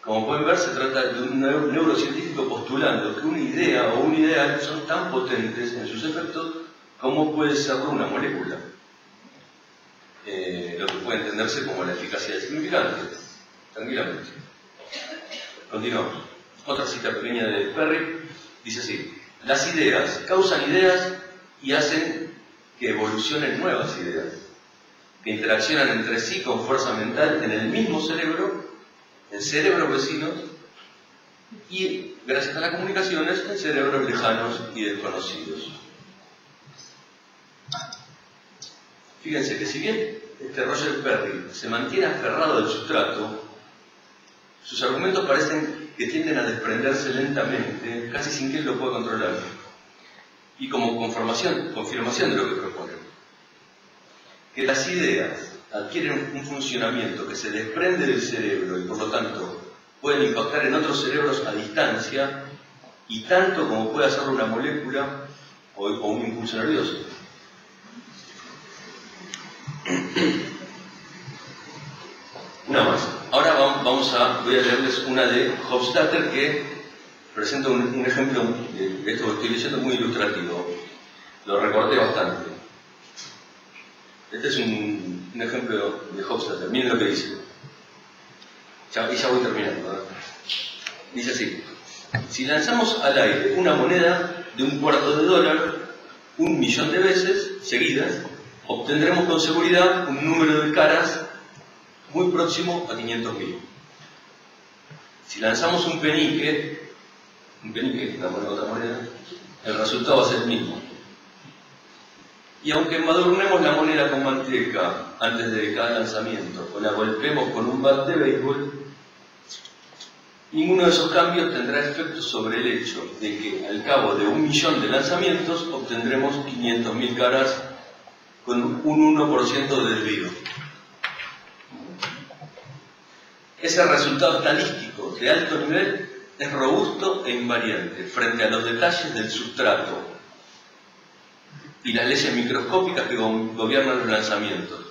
Como pueden ver, se trata de un neurocientífico postulando que una idea o un ideal son tan potentes en sus efectos como puede serlo una molécula. Lo que puede entenderse como la eficacia del significante, tranquilamente. Continuamos. Otra cita pequeña de Perry dice así: las ideas causan ideas y hacen que evolucionen nuevas ideas, que interaccionan entre sí con fuerza mental en el mismo cerebro, en cerebros vecinos, y gracias a las comunicaciones en cerebros lejanos y desconocidos. Fíjense que si bien Roger Perry se mantiene aferrado al sustrato, Sus argumentos parecen que tienden a desprenderse lentamente, casi sin que él lo pueda controlar, y como confirmación de lo que proponen. Que las ideas adquieren un funcionamiento que se desprende del cerebro y por lo tanto pueden impactar en otros cerebros a distancia, y tanto como puede hacerlo una molécula o un impulso nervioso. Una más. Ahora voy a leerles una de Hofstadter que presenta un ejemplo de esto que estoy leyendo muy ilustrativo. Lo recorté bastante. Este es un ejemplo de Hofstadter. Miren lo que dice. Y ya voy terminando, ¿verdad? Dice así: si lanzamos al aire una moneda de $0,25, 1.000.000 de veces seguidas, obtendremos con seguridad un número de caras muy próximo a 500.000. Si lanzamos un penique, otra moneda, el resultado va a ser el mismo. Y aunque embadurnemos la moneda con manteca antes de cada lanzamiento o la golpeemos con un bat de béisbol, ninguno de esos cambios tendrá efecto sobre el hecho de que al cabo de 1.000.000 de lanzamientos obtendremos 500.000 caras con un 1% de desvío. Ese resultado estadístico de alto nivel es robusto e invariante frente a los detalles del sustrato y las leyes microscópicas que gobiernan los lanzamientos.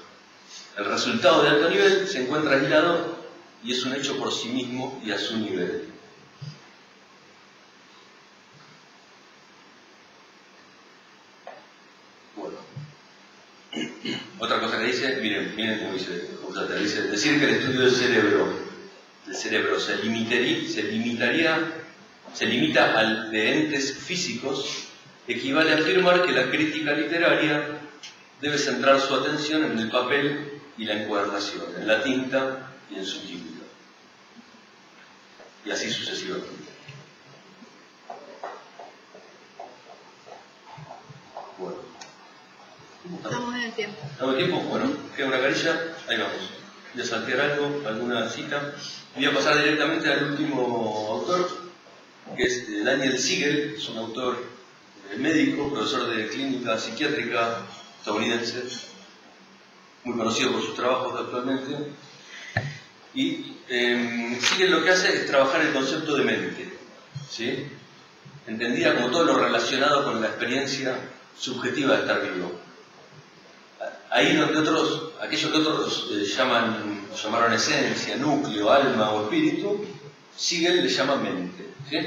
El resultado de alto nivel se encuentra aislado y es un hecho por sí mismo y a su nivel. Bueno. Otra cosa que dice, miren cómo dice, decir que el estudio del cerebro se limita al de entes físicos, equivale a afirmar que la crítica literaria debe centrar su atención en el papel y la encuadernación, en la tinta y en su química. Y así sucesivamente. Bueno. Estamos en el tiempo. ¿Estamos en el tiempo? Bueno, queda una carilla, ahí vamos. Voy a saltear algo, alguna cita. Voy a pasar directamente al último autor, que es Daniel Siegel, es un autor médico, profesor de clínica psiquiátrica estadounidense, muy conocido por sus trabajos actualmente. Y Siegel lo que hace es trabajar el concepto de mente, ¿sí? Entendida como todo lo relacionado con la experiencia subjetiva de estar vivo. Ahí donde aquello que otros llamaron esencia, núcleo, alma o espíritu, Siegel le llama mente, ¿sí?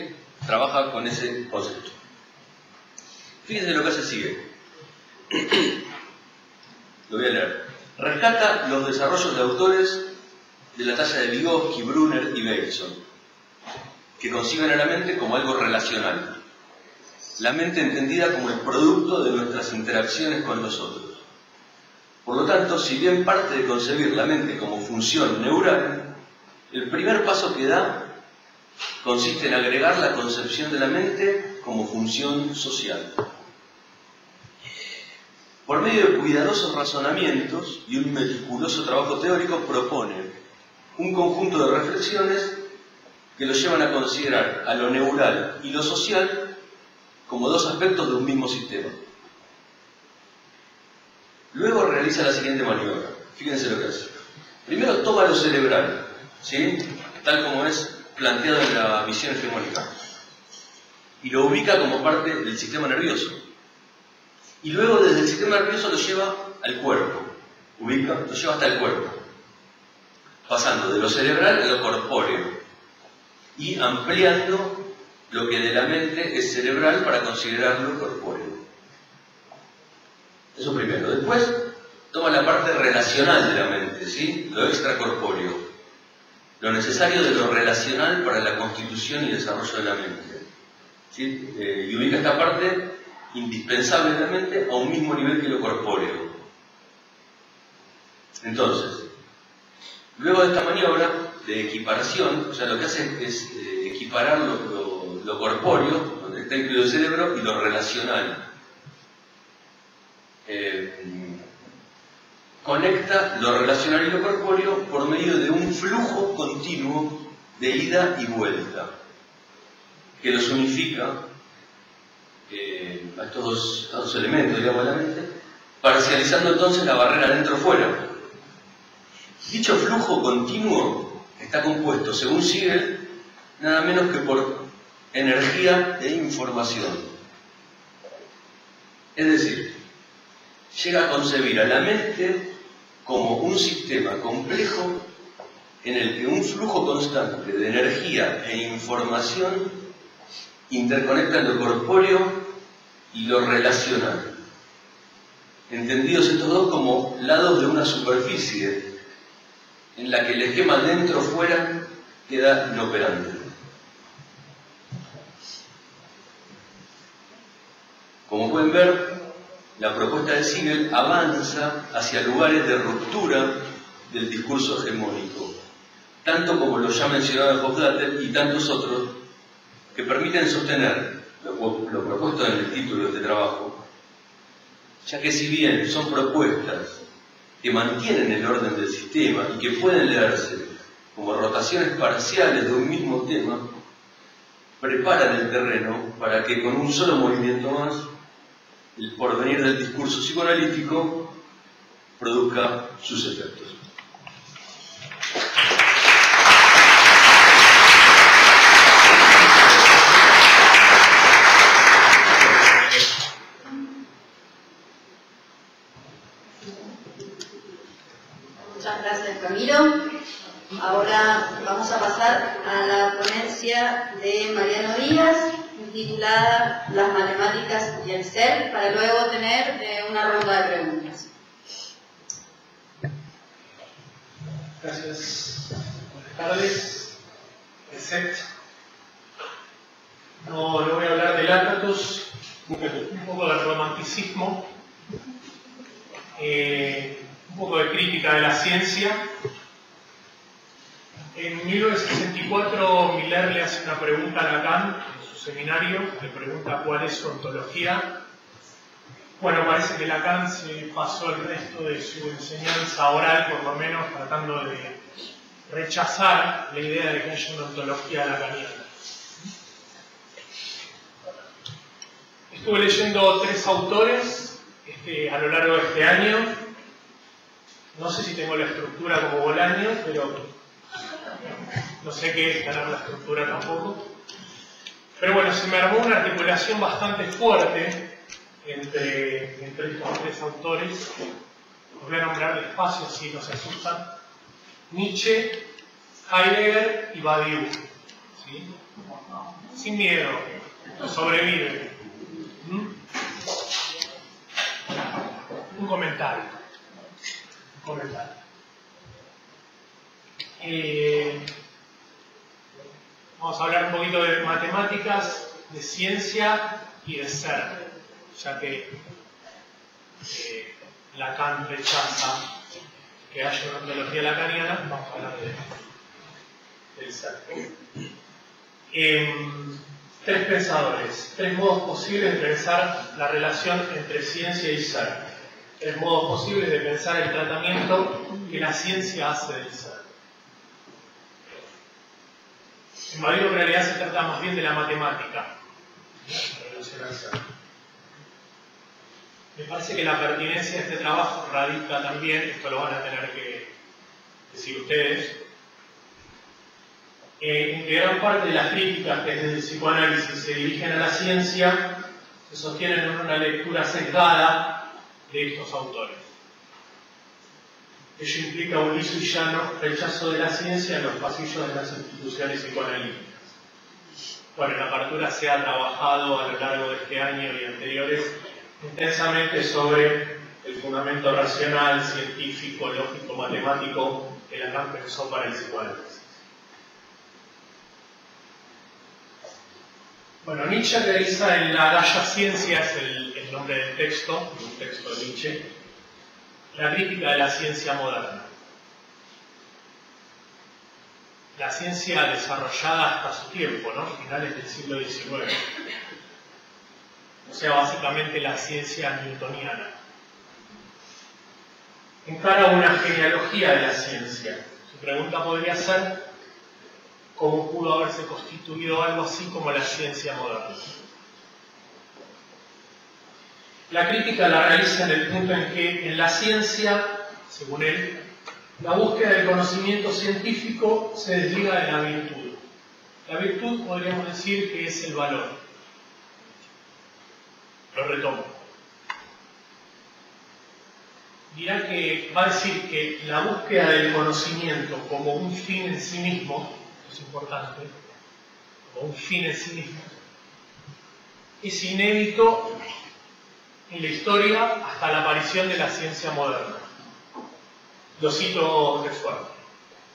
Trabaja con ese concepto. Fíjense lo que hace Siegel. Lo voy a leer. Rescata los desarrollos de autores de la talla de Vygotsky, Brunner y Bateson, que conciben a la mente como algo relacional. La mente entendida como el producto de nuestras interacciones con los otros. Por lo tanto, si bien parte de concebir la mente como función neural, el primer paso que da consiste en agregar la concepción de la mente como función social. Por medio de cuidadosos razonamientos y un meticuloso trabajo teórico, propone un conjunto de reflexiones que lo llevan a considerar a lo neural y lo social como dos aspectos de un mismo sistema. Luego realiza la siguiente maniobra. Fíjense lo que hace. Primero toma lo cerebral, ¿sí? Tal como es planteado en la visión hegemónica, y lo ubica como parte del sistema nervioso. Y luego desde el sistema nervioso lo lleva al cuerpo. Lo lleva hasta el cuerpo, pasando de lo cerebral a lo corpóreo y ampliando lo que de la mente es cerebral para considerarlo corpóreo. Eso primero. Después toma la parte relacional de la mente, ¿sí? Lo extracorpóreo, lo necesario de lo relacional para la constitución y desarrollo de la mente, ¿sí? Y ubica esta parte indispensable de la mente a un mismo nivel que lo corpóreo. Entonces, luego de esta maniobra de equiparación, o sea, lo que hace es equiparar lo corpóreo, donde está incluido el cerebro, y lo relacional. Conecta lo relacional y lo corpóreo por medio de un flujo continuo de ida y vuelta, que los unifica a estos dos elementos, digamos, de la mente, parcializando entonces la barrera dentro-fuera. Dicho flujo continuo está compuesto, según Siegel, nada menos que por energía e información. Es decir, llega a concebir a la mente como un sistema complejo en el que un flujo constante de energía e información interconecta lo corpóreo y lo relacional, entendidos estos dos como lados de una superficie en la que el esquema dentro-fuera queda inoperante. Como pueden ver, la propuesta de Siegel avanza hacia lugares de ruptura del discurso hegemónico, tanto como lo ya mencionado Hofstadter y tantos otros, que permiten sostener lo propuesto en el título de este trabajo, ya que si bien son propuestas que mantienen el orden del sistema y que pueden leerse como rotaciones parciales de un mismo tema, preparan el terreno para que con un solo movimiento más el porvenir del discurso psicoanalítico produzca sus efectos. Muchas gracias, Ramiro. Ahora vamos a pasar a la ponencia de Mariano Díaz, titulada Las matemáticas y el ser, para luego tener una ronda de preguntas. Gracias. Buenas tardes. No voy a hablar de Lácatos, un poco del romanticismo, un poco de crítica de la ciencia. En 1964 Miller le hace una pregunta a Lacan en su seminario, le pregunta cuál es su ontología. Bueno, parece que Lacan se pasó el resto de su enseñanza oral, por lo menos, tratando de rechazar la idea de que haya una ontología lacaniana. Estuve leyendo 3 autores a lo largo de este año. No sé si tengo la estructura como Bolaño, pero no sé qué es tener la estructura tampoco. Pero bueno, se me armó una articulación bastante fuerte entre estos 3 autores. Los voy a nombrar despacio, así no se asustan. Nietzsche, Heidegger y Badiou. ¿Sí? Sin miedo, sobrevive. Un comentario. Vamos a hablar un poquito de matemáticas, de ciencia y de ser, ya que Lacan rechaza que haya una ontología lacaniana. Vamos a hablar del ser. 3 pensadores, 3 modos posibles de pensar la relación entre ciencia y ser, 3 modos posibles de pensar el tratamiento que la ciencia hace del ser. En Badiou en realidad se trata más bien de la matemática en relación al ser. Me parece que la pertinencia de este trabajo radica también, esto lo van a tener que decir ustedes, en que gran parte de las críticas que desde el psicoanálisis se dirigen a la ciencia se sostienen en una lectura sesgada de estos autores. Ello implica un liso y llano rechazo de la ciencia en los pasillos de las instituciones psicoanalíticas. Bueno, en la apertura se ha trabajado a lo largo de este año y anteriores intensamente sobre el fundamento racional, científico, lógico, matemático que Lacan pensó para el psicoanálisis. Bueno, Nietzsche realiza en la Gaia Ciencia, es el nombre del texto, un texto de Nietzsche, la crítica de la ciencia moderna. La ciencia desarrollada hasta su tiempo, ¿no? Finales del siglo XIX. O sea, básicamente la ciencia newtoniana. Encara una genealogía de la ciencia. Su pregunta podría ser, cómo pudo haberse constituido algo así como la ciencia moderna. La crítica la realiza en el punto en que en la ciencia, según él, la búsqueda del conocimiento científico se desliga de la virtud. La virtud podríamos decir que es el valor. Lo retomo. Dirá que va a decir que la búsqueda del conocimiento como un fin en sí mismo, es importante, como un fin en sí mismo, es inédito en la historia hasta la aparición de la ciencia moderna. Lo cito textual.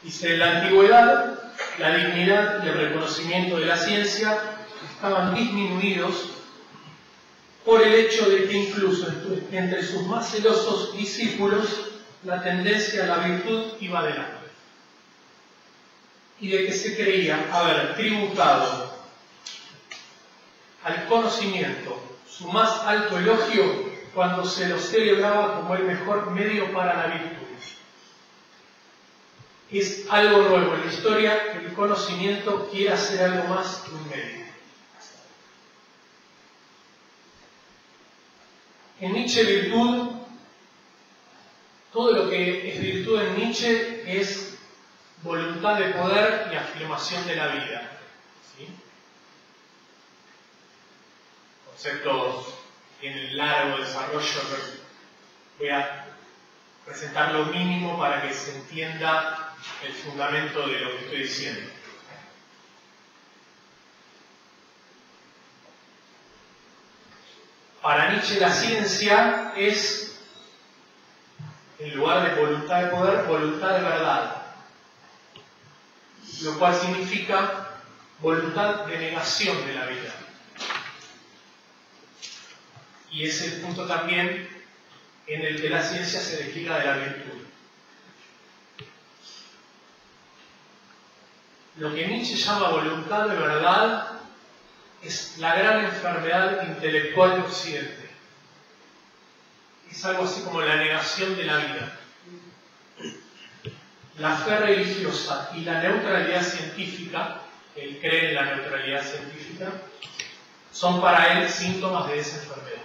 Dice, en la antigüedad, la dignidad y el reconocimiento de la ciencia estaban disminuidos por el hecho de que incluso entre sus más celosos discípulos la tendencia a la virtud iba adelante. Y de que se creía haber tributado al conocimiento su más alto elogio cuando se lo celebraba como el mejor medio para la virtud. Es algo nuevo en la historia que el conocimiento quiera ser algo más que un medio. En Nietzsche, virtud, todo lo que es virtud en Nietzsche es voluntad de poder y afirmación de la vida. ¿Sí? Conceptos que tienen largo desarrollo, pero voy a presentar lo mínimo para que se entienda el fundamento de lo que estoy diciendo. Para Nietzsche la ciencia es, en lugar de voluntad de poder, voluntad de verdad, lo cual significa voluntad de negación de la vida. Y es el punto también en el que la ciencia se desliga de la virtud. Lo que Nietzsche llama voluntad de verdad es la gran enfermedad intelectual de Occidente. Es algo así como la negación de la vida. La fe religiosa y la neutralidad científica, él cree en la neutralidad científica, son para él síntomas de esa enfermedad.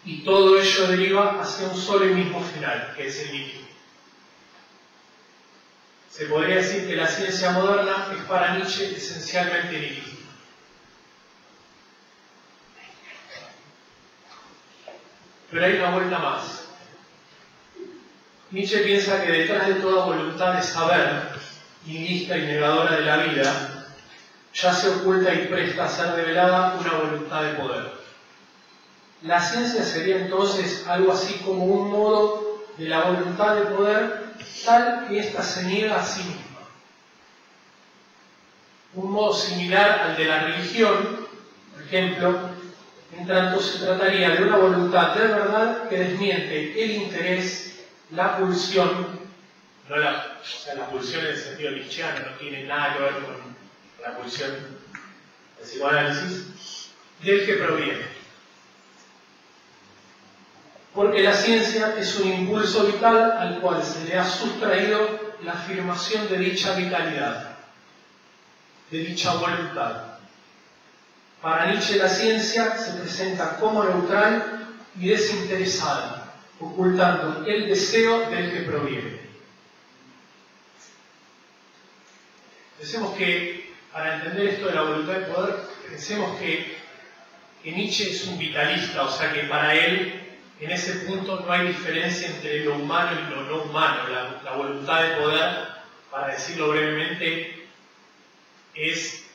Y todo ello deriva hacia un solo y mismo final, que es el nihilismo. Se podría decir que la ciencia moderna es para Nietzsche esencialmente nihilista. Pero hay una vuelta más. Nietzsche piensa que detrás de toda voluntad de saber, nihilista y negadora de la vida, ya se oculta y presta a ser revelada una voluntad de poder. La ciencia sería entonces algo así como un modo de la voluntad de poder tal que ésta se niega a sí misma. Un modo similar al de la religión, por ejemplo, en tanto se trataría de una voluntad de verdad que desmiente el interés, la pulsión, la pulsión en el sentido nietzscheano no tiene nada que ver con la pulsión del psicoanálisis, del que proviene. Porque la ciencia es un impulso vital al cual se le ha sustraído la afirmación de dicha vitalidad, de dicha voluntad. Para Nietzsche la ciencia se presenta como neutral y desinteresada, ocultando el deseo del que proviene. Pensemos que, para entender esto de la voluntad de poder, pensemos que Nietzsche es un vitalista, o sea que para él en ese punto no hay diferencia entre lo humano y lo no humano. La voluntad de poder, para decirlo brevemente, es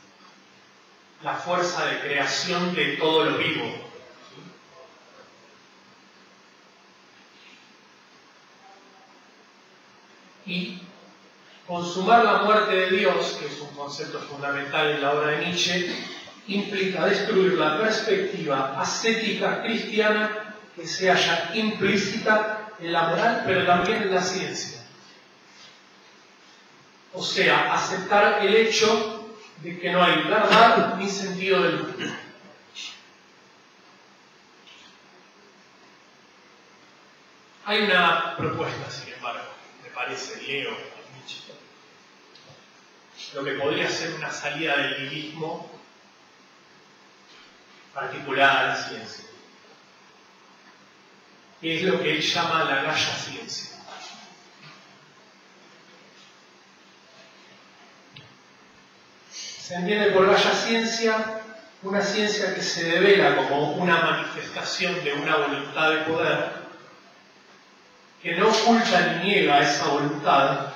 la fuerza de creación de todo lo vivo. Y consumar la muerte de Dios, que es un concepto fundamental en la obra de Nietzsche, implica destruir la perspectiva ascética cristiana que se halla implícita en la moral, pero también en la ciencia. O sea, aceptar el hecho de que no hay verdad ni sentido del mundo. Hay una propuesta, sin embargo, me parece, leo a Nietzsche, lo que podría ser una salida del nihilismo particular a la ciencia. Que es lo que él llama la Gaia ciencia. Se entiende por Gaia ciencia una ciencia que se devela como una manifestación de una voluntad de poder, que no oculta ni niega esa voluntad,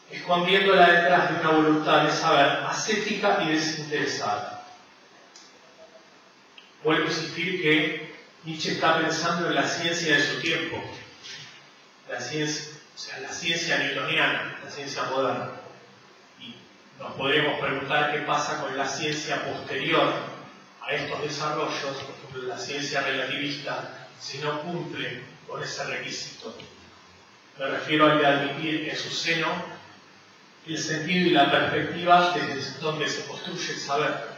escondiéndola detrás de una voluntad de saber ascética y desinteresada. Vuelvo a insistir que Nietzsche está pensando en la ciencia de su tiempo, la ciencia newtoniana, la ciencia moderna. Y nos podríamos preguntar qué pasa con la ciencia posterior a estos desarrollos, por ejemplo la ciencia relativista, si no cumple con ese requisito. Me refiero al de admitir en su seno el sentido y la perspectiva desde donde se construye el saber.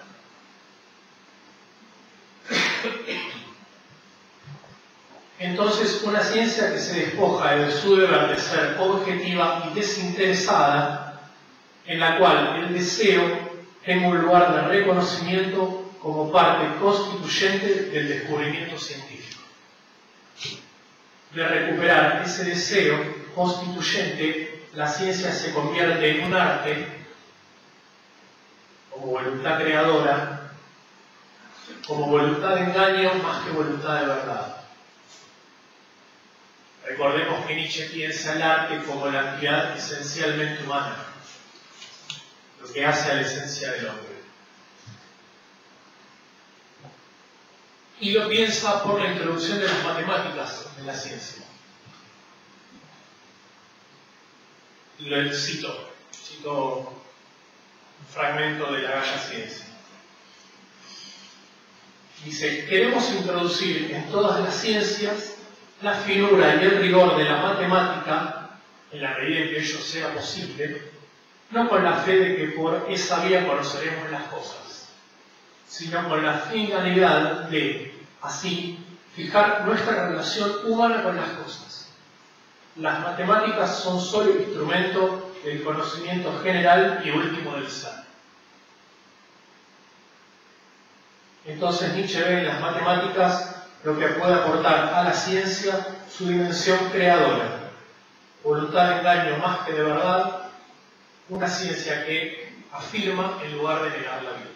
Entonces, una ciencia que se despoja de su deber de ser objetiva y desinteresada, en la cual el deseo tenga un lugar de reconocimiento como parte constituyente del descubrimiento científico. De recuperar ese deseo constituyente, la ciencia se convierte en un arte, como voluntad creadora, como voluntad de engaño más que voluntad de verdad. Recordemos que Nietzsche piensa el arte como la actividad esencialmente humana, lo que hace a la esencia del hombre. Y lo piensa por la introducción de las matemáticas en la ciencia. Lo cito un fragmento de la Gaia ciencia. Dice: queremos introducir en todas las ciencias la finura y el rigor de la matemática, en la medida en que ello sea posible, no con la fe de que por esa vía conoceremos las cosas, sino con la finalidad de, así, fijar nuestra relación humana con las cosas. Las matemáticas son solo instrumento del conocimiento general y último del ser. Entonces Nietzsche ve en las matemáticas lo que puede aportar a la ciencia su dimensión creadora, voluntad de engaño más que de verdad, una ciencia que afirma en lugar de negar la vida.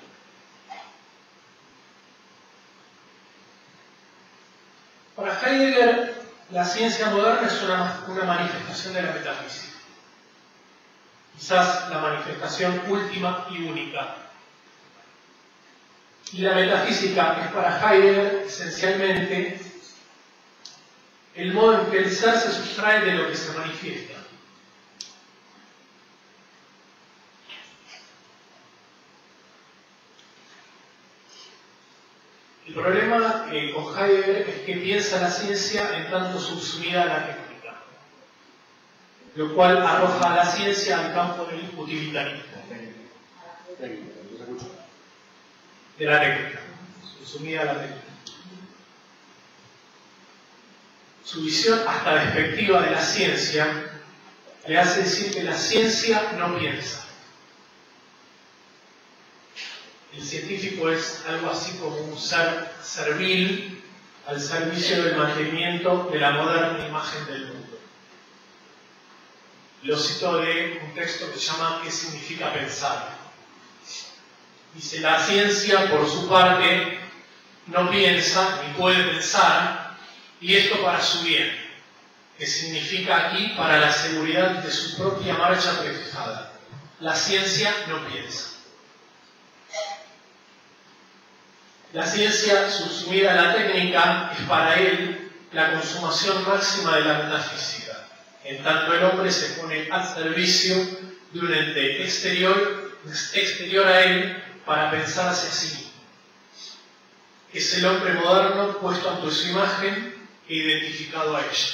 Para Heidegger, la ciencia moderna es una manifestación de la metafísica. Quizás la manifestación última y única. Y la metafísica es para Heidegger esencialmente el modo en que el ser se sustrae de lo que se manifiesta. El problema con Heidegger es que piensa la ciencia en tanto subsumida a la técnica, lo cual arroja a la ciencia al campo del utilitarismo. De la técnica, subsumida a la técnica. Su visión hasta despectiva de la ciencia le hace decir que la ciencia no piensa. El científico es algo así como un ser servil al servicio del mantenimiento de la moderna imagen del mundo. Lo cito de un texto que se llama ¿Qué significa pensar? Dice: la ciencia, por su parte, no piensa ni puede pensar, y esto para su bien, que significa aquí para la seguridad de su propia marcha prefijada. La ciencia no piensa. La ciencia subsumida a la técnica es para él la consumación máxima de la metafísica, en tanto el hombre se pone al servicio de un ente exterior a él para pensarse así. Es el hombre moderno puesto ante su imagen e identificado a ella.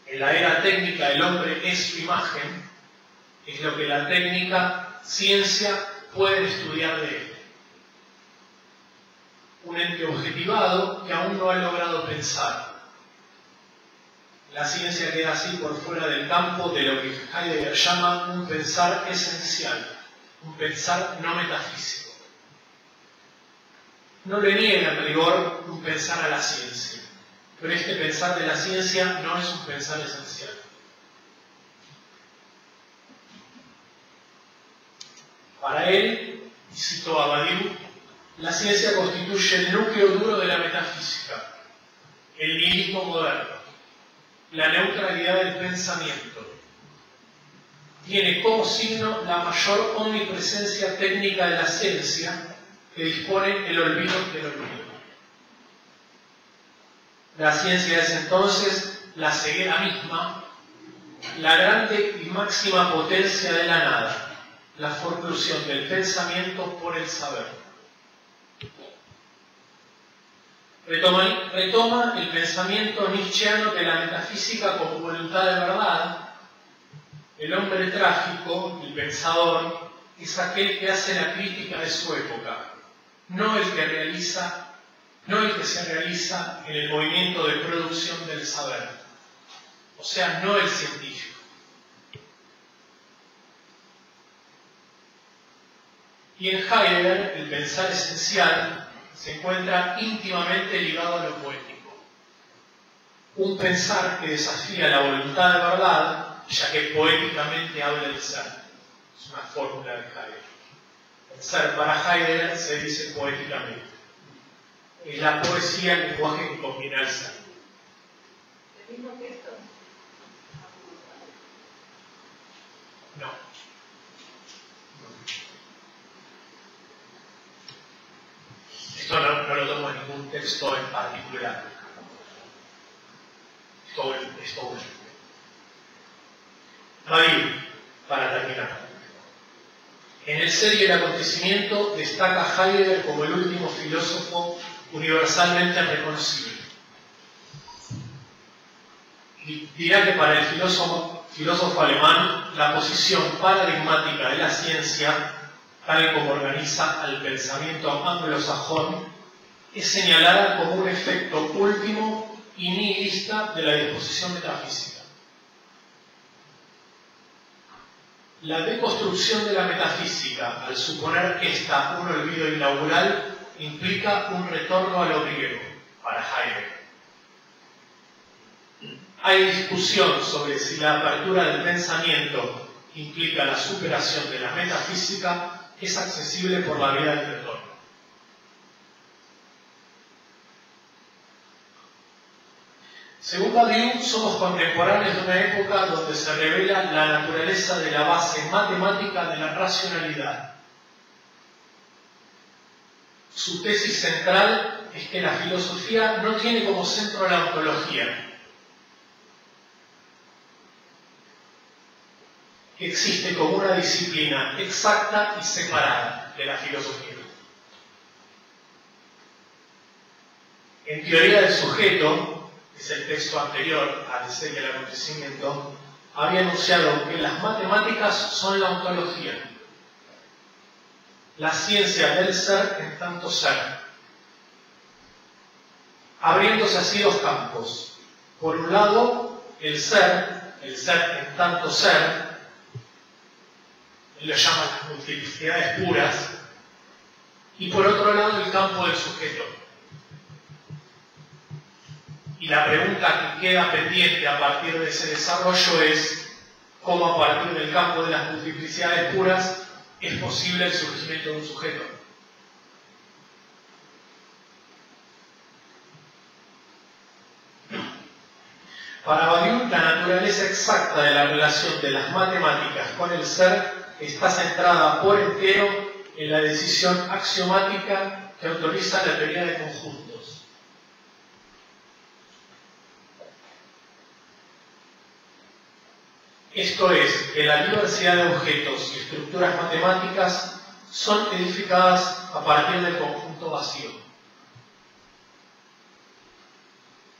En la era técnica el hombre es su imagen, es lo que la técnica, ciencia, pueden estudiar de él. Un ente objetivado que aún no ha logrado pensar. la ciencia queda así por fuera del campo de lo que Heidegger llama un pensar esencial, un pensar no metafísico. No le niega en rigor un pensar a la ciencia, pero este pensar de la ciencia no es un pensar esencial. Para él, y cito a Badiou, la ciencia constituye el núcleo duro de la metafísica, el nihilismo moderno, la neutralidad del pensamiento. Tiene como signo la mayor omnipresencia técnica de la ciencia que dispone el olvido del olvido. La ciencia es entonces la ceguera misma, la grande y máxima potencia de la nada, la forclusión del pensamiento por el saber. Retoma el pensamiento nietzscheano de la metafísica como voluntad de verdad. El hombre trágico, el pensador, es aquel que hace la crítica de su época, no el que se realiza en el movimiento de producción del saber, o sea, no el científico. Y en Heidegger, el pensar esencial se encuentra íntimamente ligado a lo poético. Un pensar que desafía la voluntad de verdad, ya que poéticamente habla del ser. Es una fórmula de Heidegger. El ser para Heidegger se dice poéticamente. Es la poesía el lenguaje que combina el ser. ¿El mismo texto? No. Esto no lo tomo en ningún texto en particular. Es todo. Badiou, para terminar. En el ser y el acontecimiento destaca Heidegger como el último filósofo universalmente reconocible. Dirá que para el filósofo alemán la posición paradigmática de la ciencia, tal como organiza al pensamiento anglosajón, es señalada como un efecto último y nihilista de la disposición metafísica. La deconstrucción de la metafísica, al suponer esta un olvido inaugural, implica un retorno a lo griego, para Heidegger. Hay discusión sobre si la apertura del pensamiento implica la superación de la metafísica, es accesible por la vía del retorno. Según Badiou, somos contemporáneos de una época donde se revela la naturaleza de la base matemática de la racionalidad. Su tesis central es que la filosofía no tiene como centro la ontología, que existe como una disciplina exacta y separada de la filosofía. En Teoría del Sujeto, que es el texto anterior al ser y el acontecimiento, había anunciado que las matemáticas son la ontología, la ciencia del ser en tanto ser, abriéndose así dos campos. Por un lado, el ser en tanto ser, él lo llama las multiplicidades puras, y por otro lado el campo del sujeto. Y la pregunta que queda pendiente a partir de ese desarrollo es cómo a partir del campo de las multiplicidades puras es posible el surgimiento de un sujeto. Para Badiou, la naturaleza exacta de la relación de las matemáticas con el ser está centrada por entero en la decisión axiomática que autoriza la teoría de conjuntos. Esto es, que la diversidad de objetos y estructuras matemáticas son edificadas a partir del conjunto vacío.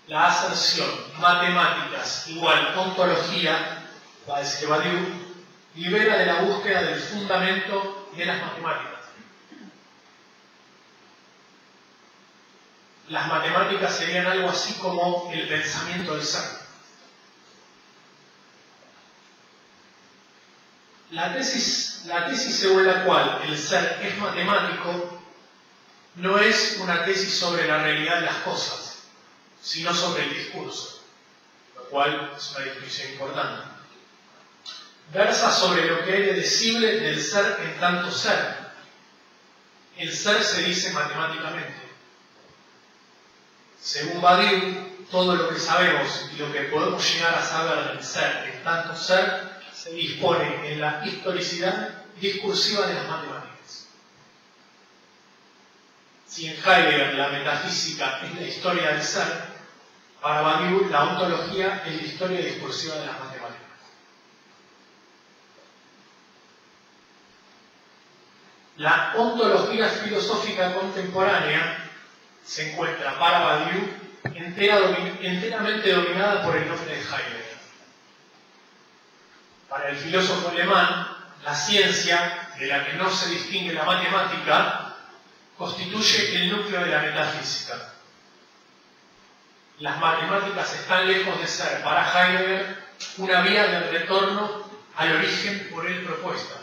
La aserción matemáticas igual ontología, va a decir Badiou, libera de la búsqueda del fundamento de las matemáticas. Las matemáticas serían algo así como el pensamiento del ser. La tesis según la cual el ser es matemático no es una tesis sobre la realidad de las cosas, sino sobre el discurso, lo cual es una distinción importante. Versa sobre lo que hay de decible del ser en tanto ser. El ser se dice matemáticamente. Según Badiou, todo lo que sabemos y lo que podemos llegar a saber del ser en tanto ser se dispone en la historicidad discursiva de las matemáticas. Si en Heidegger la metafísica es la historia del ser, para Badiou la ontología es la historia discursiva de las matemáticas. La ontología filosófica contemporánea se encuentra para Badiou enteramente dominada por el nombre de Heidegger. Para el filósofo alemán, la ciencia, de la que no se distingue la matemática, constituye el núcleo de la metafísica. Las matemáticas están lejos de ser, para Heidegger, una vía de retorno al origen por él propuesta.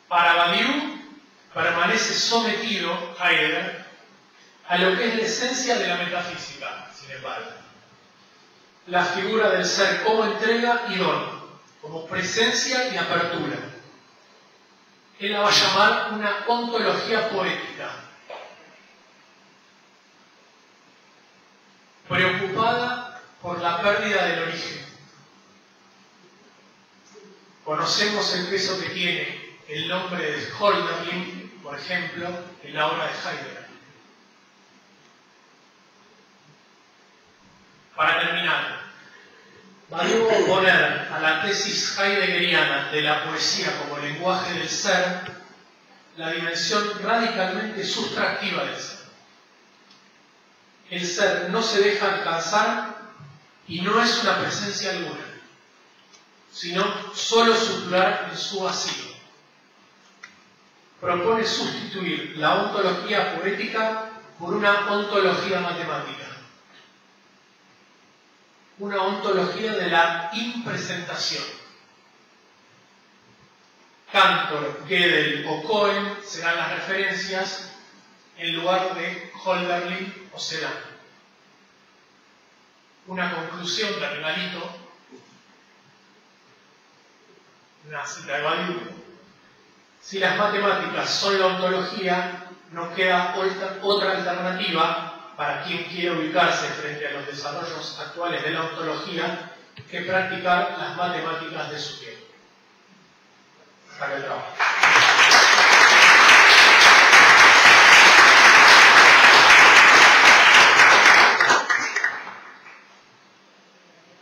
Para Badiou, permanece sometido Heidegger a lo que es la esencia de la metafísica, sin embargo. La figura del ser como entrega y don, como presencia y apertura. Él la va a llamar una ontología poética, preocupada por la pérdida del origen. Conocemos el peso que tiene el nombre de Hölderlin, por ejemplo, en la obra de Heidegger. Para terminar, Badiou va a oponer a la tesis heideggeriana de la poesía como lenguaje del ser la dimensión radicalmente sustractiva del ser. El ser no se deja alcanzar y no es una presencia alguna, sino solo su plural en su vacío. Propone sustituir la ontología poética por una ontología matemática. Una ontología de la impresentación. Cantor, Gödel o Cohen serán las referencias en lugar de Hölderlin o Celan. Una conclusión de regalito, una cita de Badiou. Si las matemáticas son la ontología, no queda otra alternativa para quien quiere ubicarse frente a los desarrollos actuales de la ontología que practicar las matemáticas de su tiempo. Para el trabajo.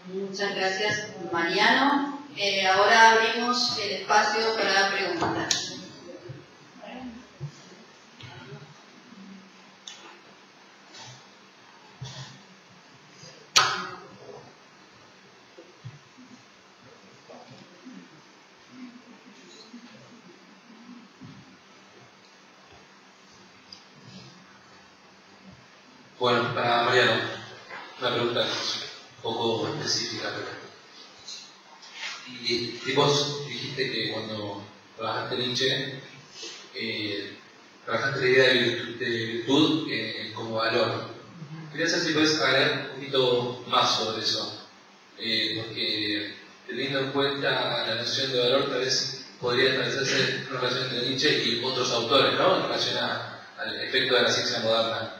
Muchas gracias, Mariano. Ahora abrimos el espacio para preguntas. Bueno, para Mariano, una pregunta un poco específica. Y vos dijiste que cuando trabajaste Nietzsche, trabajaste la idea de virtud como valor. Quería saber si puedes agregar un poquito más sobre eso, porque teniendo en cuenta la noción de valor, tal vez podría establecerse una relación entre Nietzsche y otros autores, ¿no? En relación al efecto de la ciencia moderna.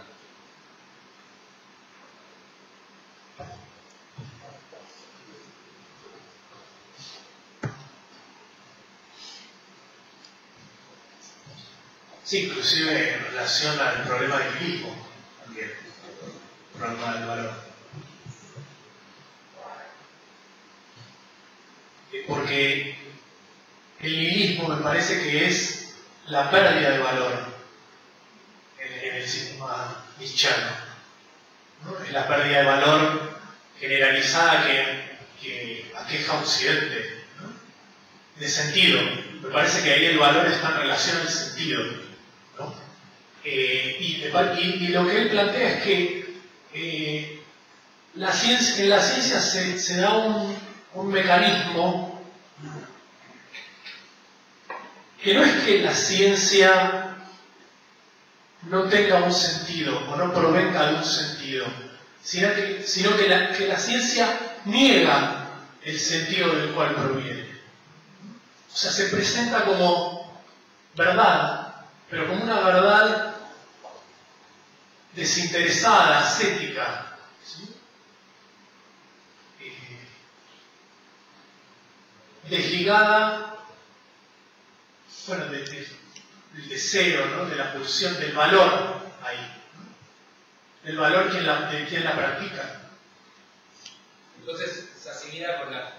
Sí, inclusive en relación al problema del nihilismo, también, el problema del valor. Porque el nihilismo me parece que es la pérdida de valor en el sistema nietzscheano, ¿no? Es la pérdida de valor generalizada que aqueja a Occidente, ¿no? De sentido. Me parece que ahí el valor está en relación al sentido. ¿No? Y lo que él plantea es que en la ciencia se da un un mecanismo que no es que la ciencia no tenga un sentido o no provenga de un sentido, sino que la ciencia niega el sentido del cual proviene. O sea, se presenta como verdad, pero como una verdad desinteresada, ascética, ¿sí? Desligada, bueno, del deseo, ¿no? De la pulsión, del valor ahí, ¿no? El valor de quien la practica. Entonces se asimila con la...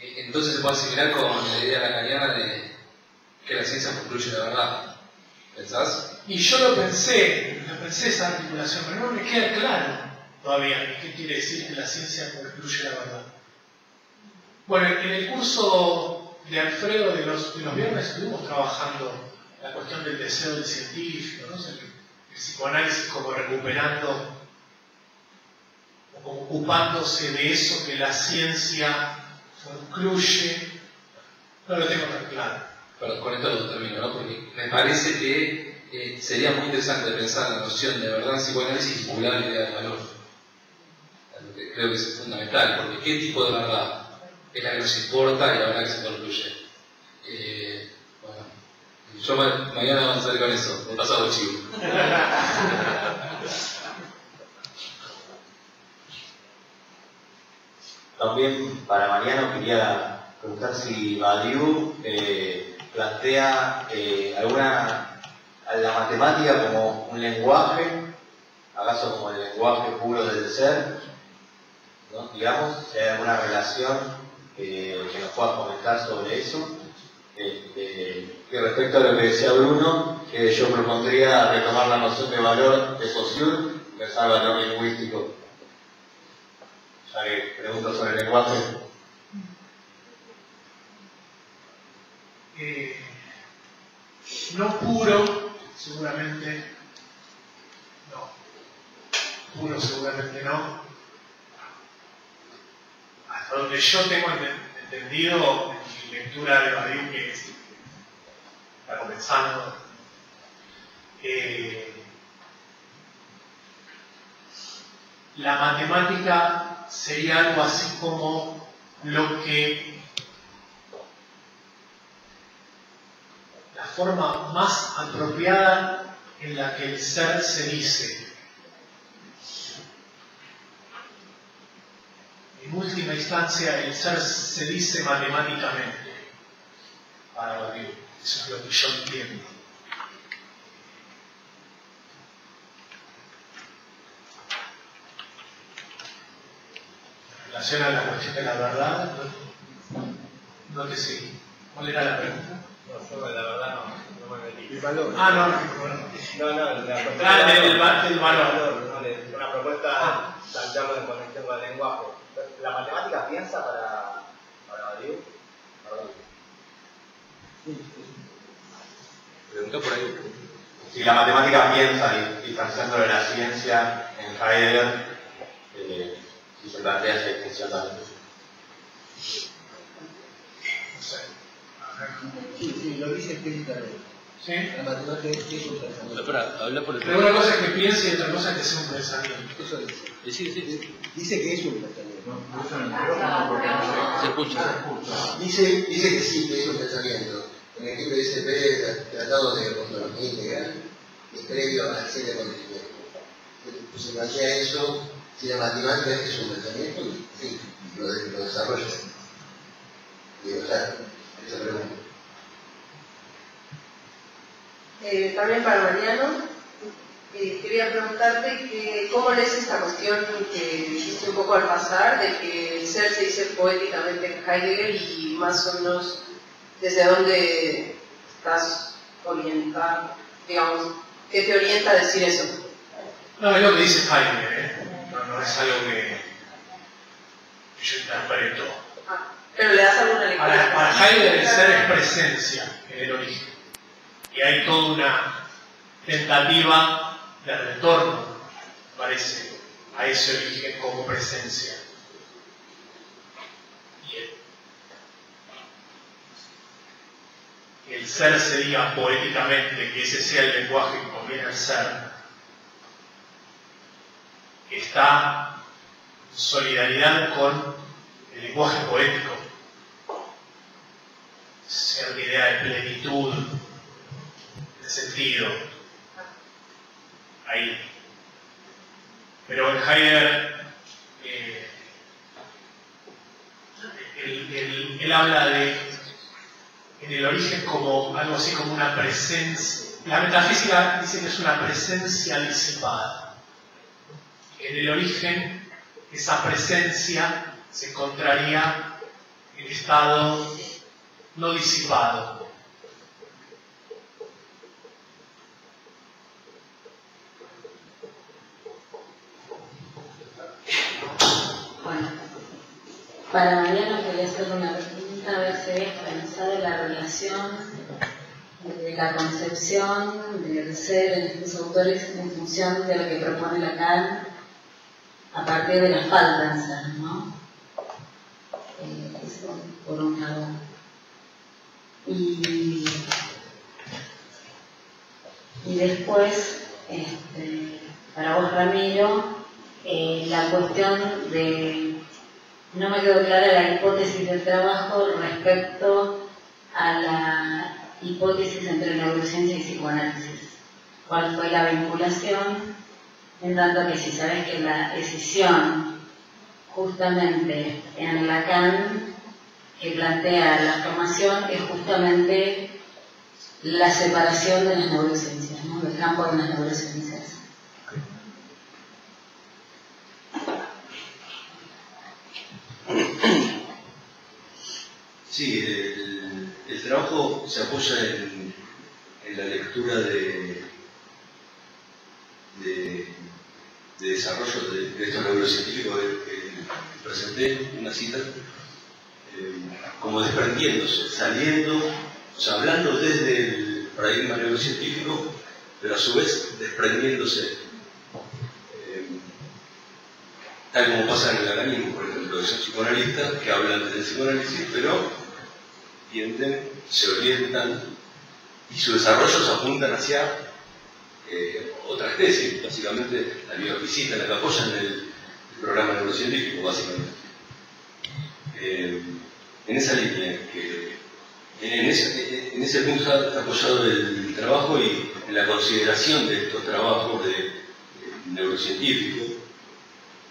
Entonces se puede asimilar con la idea lacaniana de que la ciencia concluye la verdad. ¿Pensás? Y yo lo pensé esa articulación, pero no me queda claro todavía qué quiere decir que la ciencia concluye la verdad. Bueno, en el curso de Alfredo de los viernes estuvimos trabajando la cuestión del deseo del científico, ¿no? El psicoanálisis como recuperando o como ocupándose de eso que la ciencia concluye. No lo tengo tan claro. Pero con esto lo termino, ¿no? Porque me parece que sería muy interesante pensar la noción de verdad en psicoanálisis y vincular la idea del valor. Creo que es fundamental, porque ¿qué tipo de verdad es la que nos importa y la verdad que se concluye? Bueno, yo mañana avanzaré con eso, me pasado el chivo. También para Mariano quería preguntar si Badiou plantea la matemática como un lenguaje, acaso como el lenguaje puro del ser, ¿no? Digamos, si hay alguna relación que nos puedas comentar sobre eso. Y respecto a lo que decía Bruno, yo propondría retomar la noción de valor de Saussure y pensar el valor lingüístico. Ya que pregunto sobre el lenguaje. No puro, seguramente no. Puro, seguramente no. Hasta donde yo tengo entendido en mi lectura de Badiou, que está comenzando, la matemática sería algo así como lo que la forma más apropiada en la que el ser se dice. En última instancia, el ser se dice matemáticamente. Para Badiou, eso es lo que yo entiendo. En relación a la cuestión de la verdad, no te seguí. ¿Cuál era la pregunta? No, sobre la verdad no me metí. El valor. Ah, no, la propuesta del valor. Una propuesta plantearlo en conexión con el lenguaje. ¿La matemática piensa para Badiou? Pregunta por ahí. Si la matemática piensa, distanciando de la ciencia en Heidegger, si se plantea esa distinción también. No sé. Sí, lo dice explícitamente. ¿Sí? La matemática es un pensamiento. Habla por el Pero una cosa es que piense y otra cosa es que sea un pensamiento. Eso dice. Sí. Dice que es un pensamiento. Se escucha. Dice que sí, que es un pensamiento. En el libro dice tratado de ontología integral, es previo al ser acontecimiento. Se plantea eso, si la matemática es un pensamiento, y sí, lo desarrolla. Digo, o sea, esa pregunta. También para Mariano, quería preguntarte cómo lees esta cuestión que dijiste un poco al pasar, de que el ser se dice poéticamente en Heidegger y más o menos desde dónde estás orientado, digamos, ¿qué te orienta a decir eso? No, es lo que dice Heidegger, no es algo que yo interpreto. Pero le das alguna lectura. Para Heidegger el ser es presencia en el origen. Y hay toda una tentativa de retorno, parece, a ese origen como presencia. el ser se diga poéticamente, que ese sea el lenguaje que conviene al ser, está en solidaridad con el lenguaje poético. Cierta idea de plenitud, de sentido, ahí. Pero en Heidegger, él habla de, en el origen, como algo así como una presencia. La metafísica dice que es una presencia disipada. En el origen, esa presencia se encontraría en estado no disipado. Bueno, para Mariano quería hacer una pregunta, a ver si habías pensado la relación de la concepción del ser en estos autores en función de lo que propone Lacan a partir de la falta de ser, ¿no? Eso por un lado. Y después, para vos, Ramiro, la cuestión de, no me quedó clara la hipótesis del trabajo respecto a la hipótesis entre neurociencia y psicoanálisis. ¿Cuál fue la vinculación? En tanto que si sabes que la decisión justamente en Lacan que plantea la formación es justamente la separación de las neurociencias, ¿no? Del campo de las neurociencias. Sí, el trabajo se apoya en la lectura de desarrollo de estos neurocientíficos que presenté, una cita, como desprendiéndose, saliendo, o sea, hablando desde el paradigma neurocientífico, pero a su vez desprendiéndose, tal como pasa en el laganismo, por ejemplo, que son psicoanalistas que hablan desde el psicoanálisis, pero tienden, se orientan y sus desarrollos apuntan hacia otras tesis, básicamente la biofísica, la que apoyan el programa neurocientífico, básicamente. En esa línea, en ese punto está apoyado el trabajo y en la consideración de estos trabajos de neurocientíficos,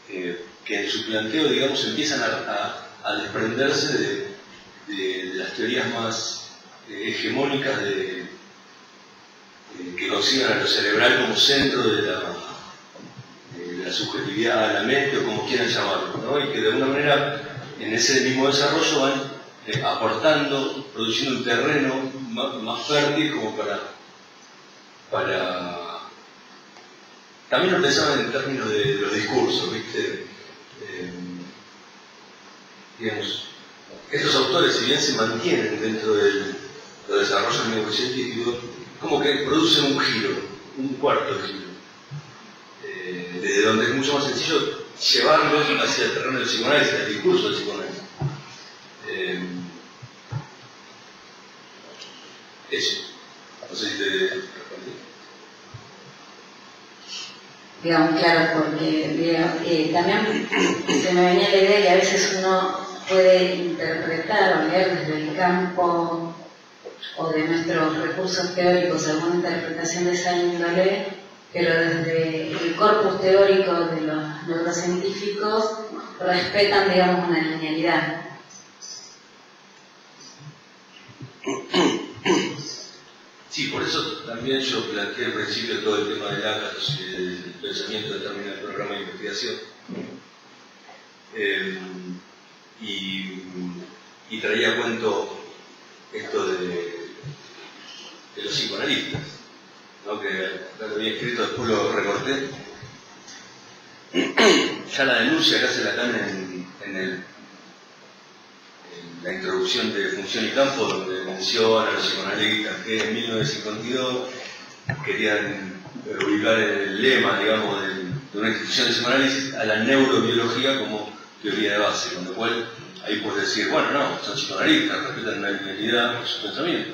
que en su planteo, digamos, empiezan a desprenderse de las teorías más hegemónicas que consideran a lo cerebral como centro de la subjetividad, la mente, o como quieran llamarlo, ¿no? Y que de alguna manera en ese mismo desarrollo van aportando, produciendo un terreno más fértil como para... También lo pensaban en términos de los discursos, ¿viste? Digamos, estos autores, si bien se mantienen dentro de los desarrollos neurocientíficos, como que producen un giro, un cuarto giro, desde donde es mucho más sencillo llevarlos hacia el terreno del psicoanálisis, el discurso del psicoanálisis. Eso. No sé si te respondí. Digamos, claro, porque también se me venía la idea que a veces uno puede interpretar o leer desde el campo o de nuestros recursos teóricos alguna interpretación de esa índole, pero desde el corpus teórico de los neurocientíficos respetan, digamos, una linealidad. Sí, por eso también yo planteé al principio todo el tema de Lakatos y el pensamiento de término del programa de investigación. Y traía a cuento esto de los psicoanalistas, ¿no? Que lo había escrito, después lo recorté. Ya la denuncia que hace Lacan en la introducción de Función y Campo, donde menciona a los psicoanalistas que en 1952 querían ubicar el lema, digamos, de una institución de psicoanálisis a la neurobiología como teoría de base, con lo cual ahí puedes decir, bueno, no, son psicoanalistas, respetan una linealidad en su pensamiento.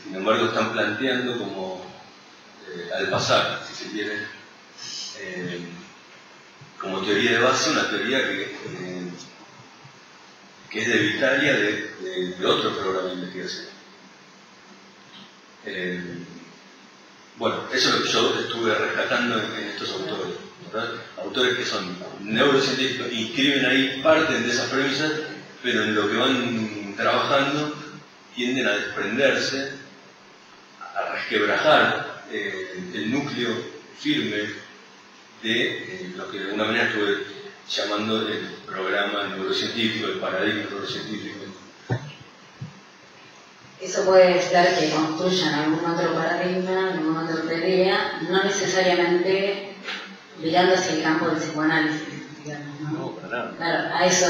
sin embargo están planteando como al pasar, si se quiere, como teoría de base, una teoría que es de Vitalia, de otro programa de investigación. Bueno, eso es lo que yo estuve rescatando en estos autores, ¿verdad? Autores que son neurocientíficos y escriben ahí, parten de esas premisas, pero en lo que van trabajando tienden a desprenderse, a resquebrajar el núcleo firme de lo que de alguna manera estuve llamando el programa neurocientífico, el paradigma neurocientífico. Eso puede ser que construyan algún otro paradigma, alguna otra teoría, no necesariamente mirando hacia el campo del psicoanálisis, digamos, ¿no? No, para nada. Claro, a eso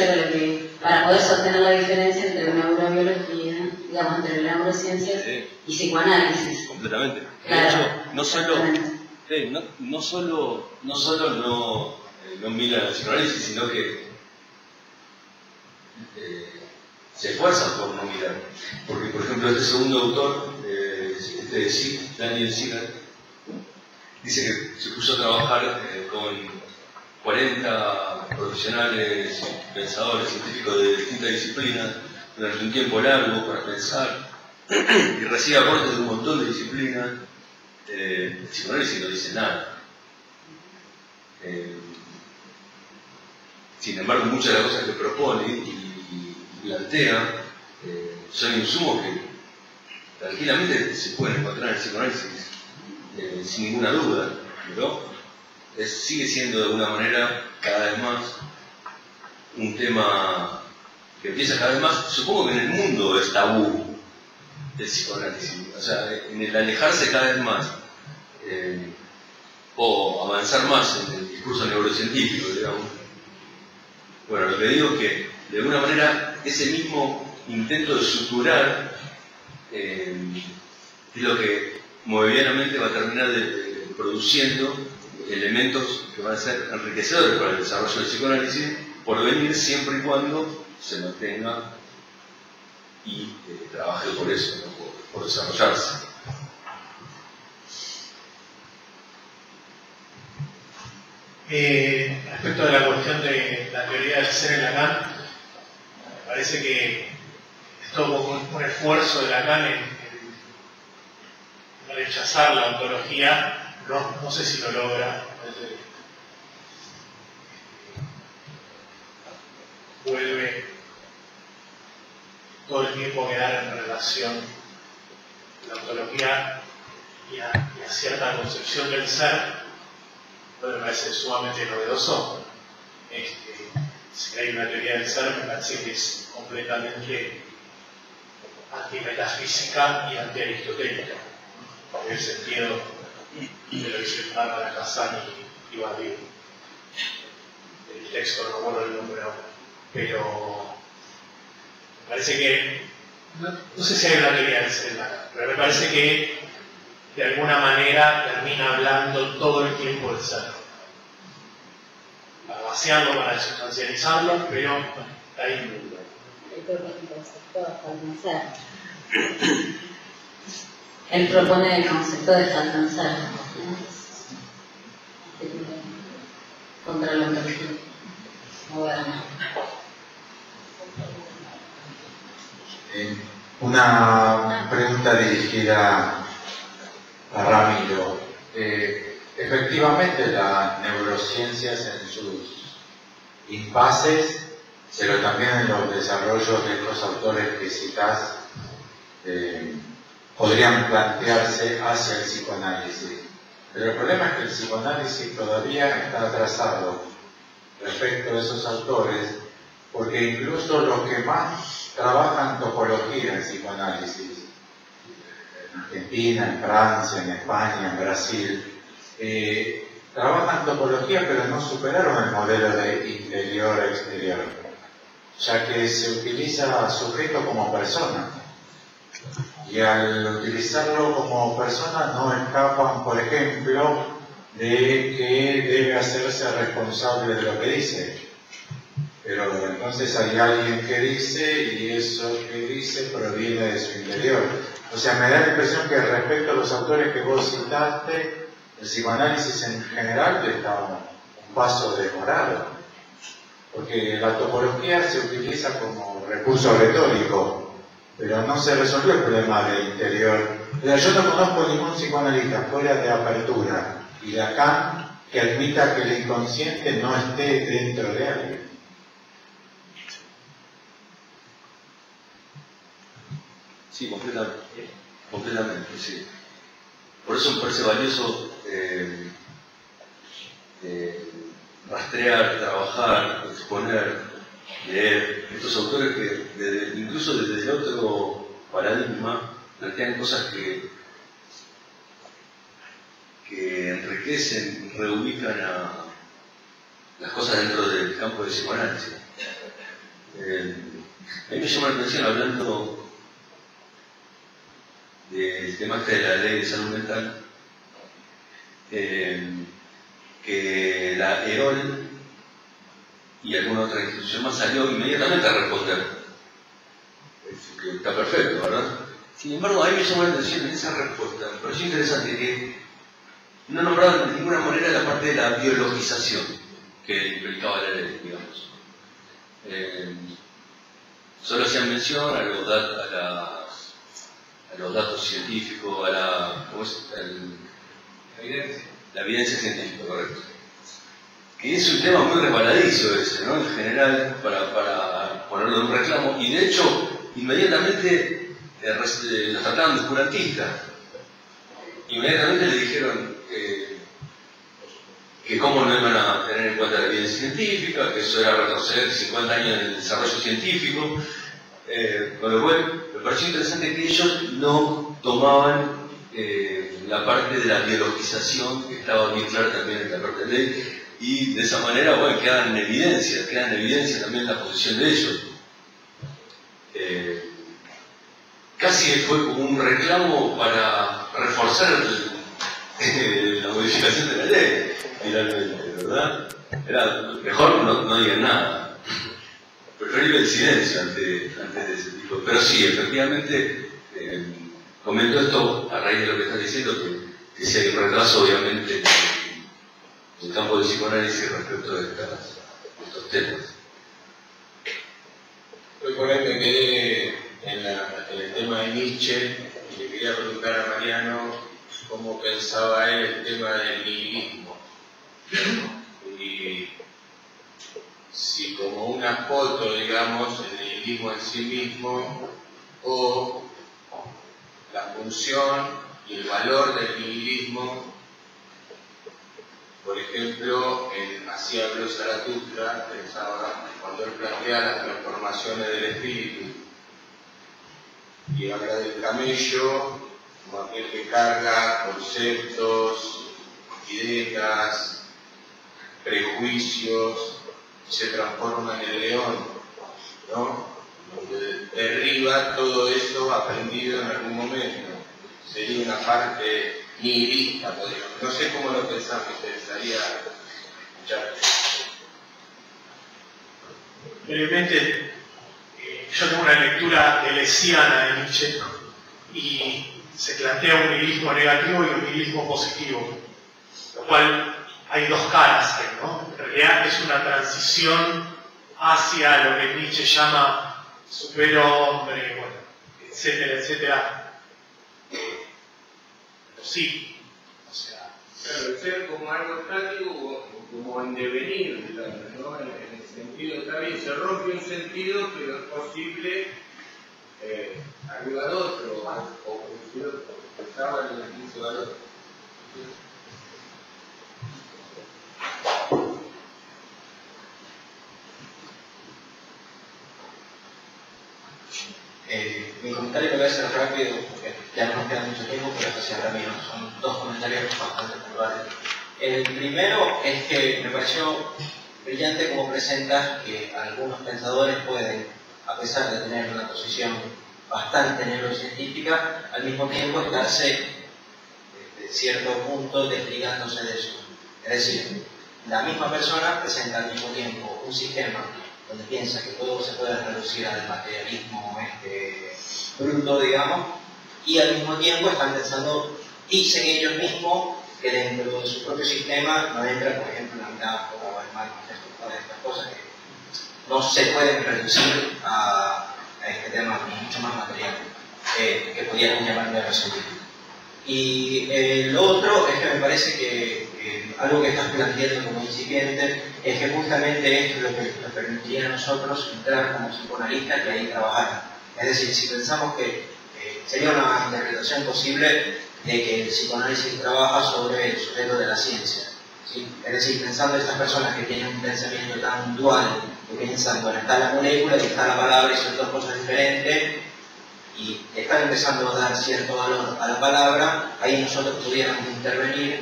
era lo que, para poder sostener la diferencia entre neurobiología, digamos, entre neurociencias y psicoanálisis. Completamente. Claro, de hecho, no solo no mira el psicoanálisis, sino que se esfuerzan por no mirar. Porque, por ejemplo, este segundo autor, Daniel Siegert, dice que se puso a trabajar con 40 profesionales, pensadores, científicos de distintas disciplinas durante un tiempo largo para pensar y recibe aportes de un montón de disciplinas. El psicoanálisis no dice nada. Sin embargo, muchas de las cosas que propone y plantea son insumos que tranquilamente se pueden encontrar en el psicoanálisis sin ninguna duda, pero sigue siendo de alguna manera cada vez más un tema que empieza cada vez más, supongo que en el mundo es tabú el psicoanálisis, o sea, en el alejarse cada vez más o avanzar más en el discurso neurocientífico, digamos. Bueno, lo que digo es que de alguna manera ese mismo intento de suturar es lo que movidianamente va a terminar produciendo elementos que van a ser enriquecedores para el desarrollo del psicoanálisis por venir siempre y cuando se mantenga y trabaje por eso, ¿no? por desarrollarse. Respecto de la cuestión de la teoría del ser en Lacan, me parece que es todo un esfuerzo de Lacan en rechazar la ontología, no sé si lo logra. Vuelve todo el tiempo a quedar en relación la ontología y a cierta concepción del ser. Me parece sumamente novedoso. Si hay una teoría del ser, me parece que es completamente antimetafísica y antiaristotélica, en el sentido de lo que se Bárbara Casani y Badiou. El texto no recuerdo el nombre ahora, pero me parece que, no sé si hay una teoría del ser, pero me parece que de alguna manera termina hablando todo el tiempo del ser. Para vaciarlo, para desustancializarlo, pero ahí. Él propone el concepto de falta ser contra la ontología moderna. Una pregunta dirigida a Ramiro. Efectivamente, las neurociencias en sus impases, pero también en los desarrollos de estos autores que citás, podrían plantearse hacia el psicoanálisis. Pero el problema es que el psicoanálisis todavía está atrasado respecto a esos autores, porque incluso los que más trabajan topología en psicoanálisis, en Argentina, en Francia, en España, en Brasil, trabajan topología pero no superaron el modelo de interior-exterior, ya que se utiliza sujeto como persona, y al utilizarlo como persona no escapan, por ejemplo, de que debe hacerse responsable de lo que dice. pero entonces hay alguien que dice y eso que dice proviene de su interior. O sea, me da la impresión que respecto a los autores que vos citaste, el psicoanálisis en general está un paso demorado, porque la topología se utiliza como recurso retórico, pero no se resolvió el problema del interior. O sea, yo no conozco ningún psicoanalista fuera de Apertura y de Lacan que admita que el inconsciente no esté dentro de alguien. Sí, completamente, sí. Por eso me parece valioso rastrear, trabajar, exponer, leer estos autores que incluso desde el otro paradigma plantean cosas que enriquecen, reubican a las cosas dentro del campo del psicoanálisis. A mí me llama la atención, hablando del tema de la ley de salud mental, que la EOL y alguna otra institución más salió inmediatamente a responder. Que está perfecto, ¿verdad? Sin embargo, a mí me llamó la atención en esa respuesta. Me pareció interesante que no nombraron de ninguna manera la parte de la biologización que implicaba la ley, digamos. Solo hacían mención a los datos científicos, la evidencia científica, correcto. Que es un tema muy resbaladizo ese, ¿no? En general, para ponerlo en un reclamo, y de hecho, inmediatamente los trataban de oscurantistas. Inmediatamente le dijeron que cómo no iban a tener en cuenta la evidencia científica, que eso era retroceder 50 años en el desarrollo científico. Con lo cual, me pareció interesante que ellos no tomaban la parte de la biologización, que estaba bien clara también en la parte de ley, y de esa manera, bueno, queda en evidencia también la posición de ellos. Casi fue como un reclamo para reforzar la modificación de la ley, finalmente, ¿verdad? Era mejor no digan nada. Preferible el silencio antes de ese tipo. Pero sí, efectivamente, comento esto a raíz de lo que estás diciendo, que si hay un retraso, obviamente, en el campo del psicoanálisis respecto de estos temas. Yo por ahí me quedé en el tema de Nietzsche y le quería preguntar a Mariano cómo pensaba él el tema del nihilismo. Y si como una foto, digamos, el nihilismo en sí mismo, o la función y el valor del nihilismo, por ejemplo, así habló Zaratustra, pensaba, cuando él plantea las transformaciones del espíritu, y habla del camello como aquel que carga conceptos, ideas, prejuicios, se transforma en el león, ¿no? Donde derriba todo eso aprendido en algún momento. Sería una parte nihilista, podríamos. No sé cómo lo pensás, me interesaría escuchar. Brevemente, yo tengo una lectura deleuziana de Nietzsche y se plantea un nihilismo negativo y un nihilismo positivo, lo cual hay dos caras ahí, ¿no? En realidad es una transición hacia lo que Nietzsche llama superhombre, bueno, etcétera, etcétera. Sí, o sea... Claro, el ser como algo estático o como en devenir, digamos, ¿no? En el sentido, está bien, se rompe un sentido, pero es posible arriba de otro, o pensaba en el inicio del otro. Mi comentario lo voy a hacer rápido porque ya no nos queda mucho tiempo, pero hacia Ramiro. Son dos comentarios bastante puntuales. El primero es que me pareció brillante como presentas que algunos pensadores pueden, a pesar de tener una posición bastante neurocientífica, al mismo tiempo estarse de cierto punto desligándose de eso. Es decir, la misma persona presenta al mismo tiempo un sistema donde piensa que todo se puede reducir al materialismo bruto, digamos, y al mismo tiempo están pensando, dicen ellos mismos, que dentro de su propio sistema no entra, por ejemplo, la metáfora o el marco de estas cosas que no se pueden reducir a este tema mucho más material, que podríamos llamar de resolución. Y lo otro es que me parece que algo que estás planteando como incipiente es que justamente esto es lo que nos permitiría a nosotros entrar como psicoanalistas y ahí trabajar. Es decir, si pensamos que sería una interpretación posible de que el psicoanálisis trabaja sobre el sujeto de la ciencia, ¿sí? Es decir, pensando en estas personas que tienen un pensamiento tan dual, que piensan, bueno, está la molécula y está la palabra y son dos cosas diferentes, y están empezando a dar cierto valor a la palabra, ahí nosotros pudiéramos intervenir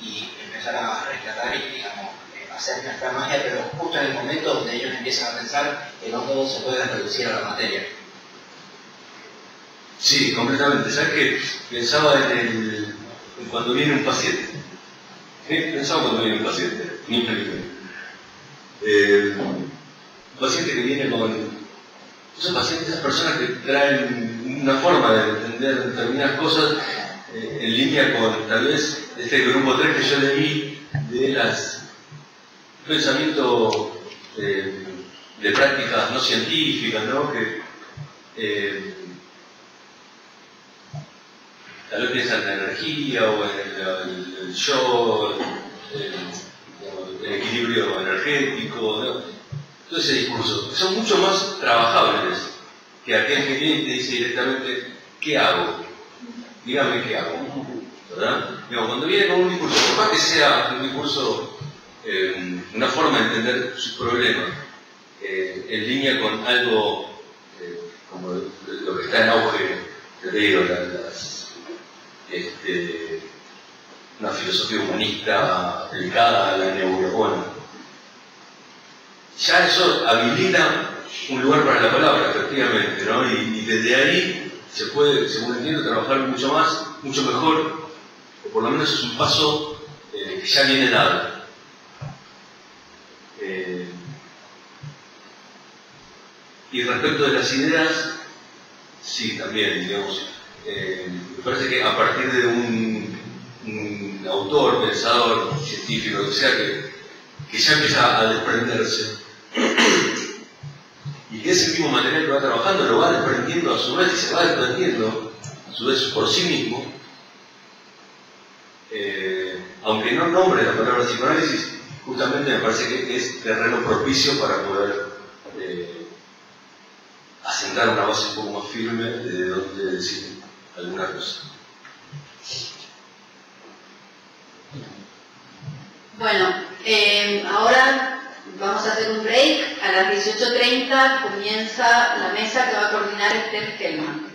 y empezar a rescatar y, digamos, hacer nuestra magia, pero justo en el momento donde ellos empiezan a pensar que no todo se puede reducir a la materia. Sí, completamente. ¿Sabes qué? Pensaba en cuando viene un paciente. Pensaba cuando viene un paciente, ni un paciente que viene con... Esos pacientes, esas personas que traen una forma de entender determinadas cosas en línea con tal vez este grupo 3 que yo leí de las pensamiento de prácticas no científicas, ¿no? Que tal vez piensan en la energía o en el yo, el equilibrio energético, ¿no? Todo ese discurso, son mucho más trabajables que aquel que viene y te dice directamente, ¿qué hago? Dígame qué hago, ¿verdad? Digamos, cuando viene con un discurso, por más que sea un discurso, una forma de entender sus problemas, en línea con algo como lo que está en auge, te digo, una filosofía humanista aplicada a la neurona. Ya eso habilita un lugar para la palabra, efectivamente, ¿no? Y desde ahí se puede, según entiendo, trabajar mucho más, mucho mejor, o por lo menos es un paso que ya viene dado. Y respecto de las ideas, sí, también, digamos, me parece que a partir de un autor, pensador, científico, que sea, que ya empieza a desprenderse, y que ese mismo material que va trabajando lo va desprendiendo a su vez y se va desprendiendo a su vez por sí mismo, aunque no nombre la palabra psicoanálisis, justamente me parece que es terreno propicio para poder asentar una base un poco más firme de donde decir alguna cosa. Bueno, ahora vamos a hacer un break. A las 18:30 comienza la mesa que va a coordinar Esther Hellman.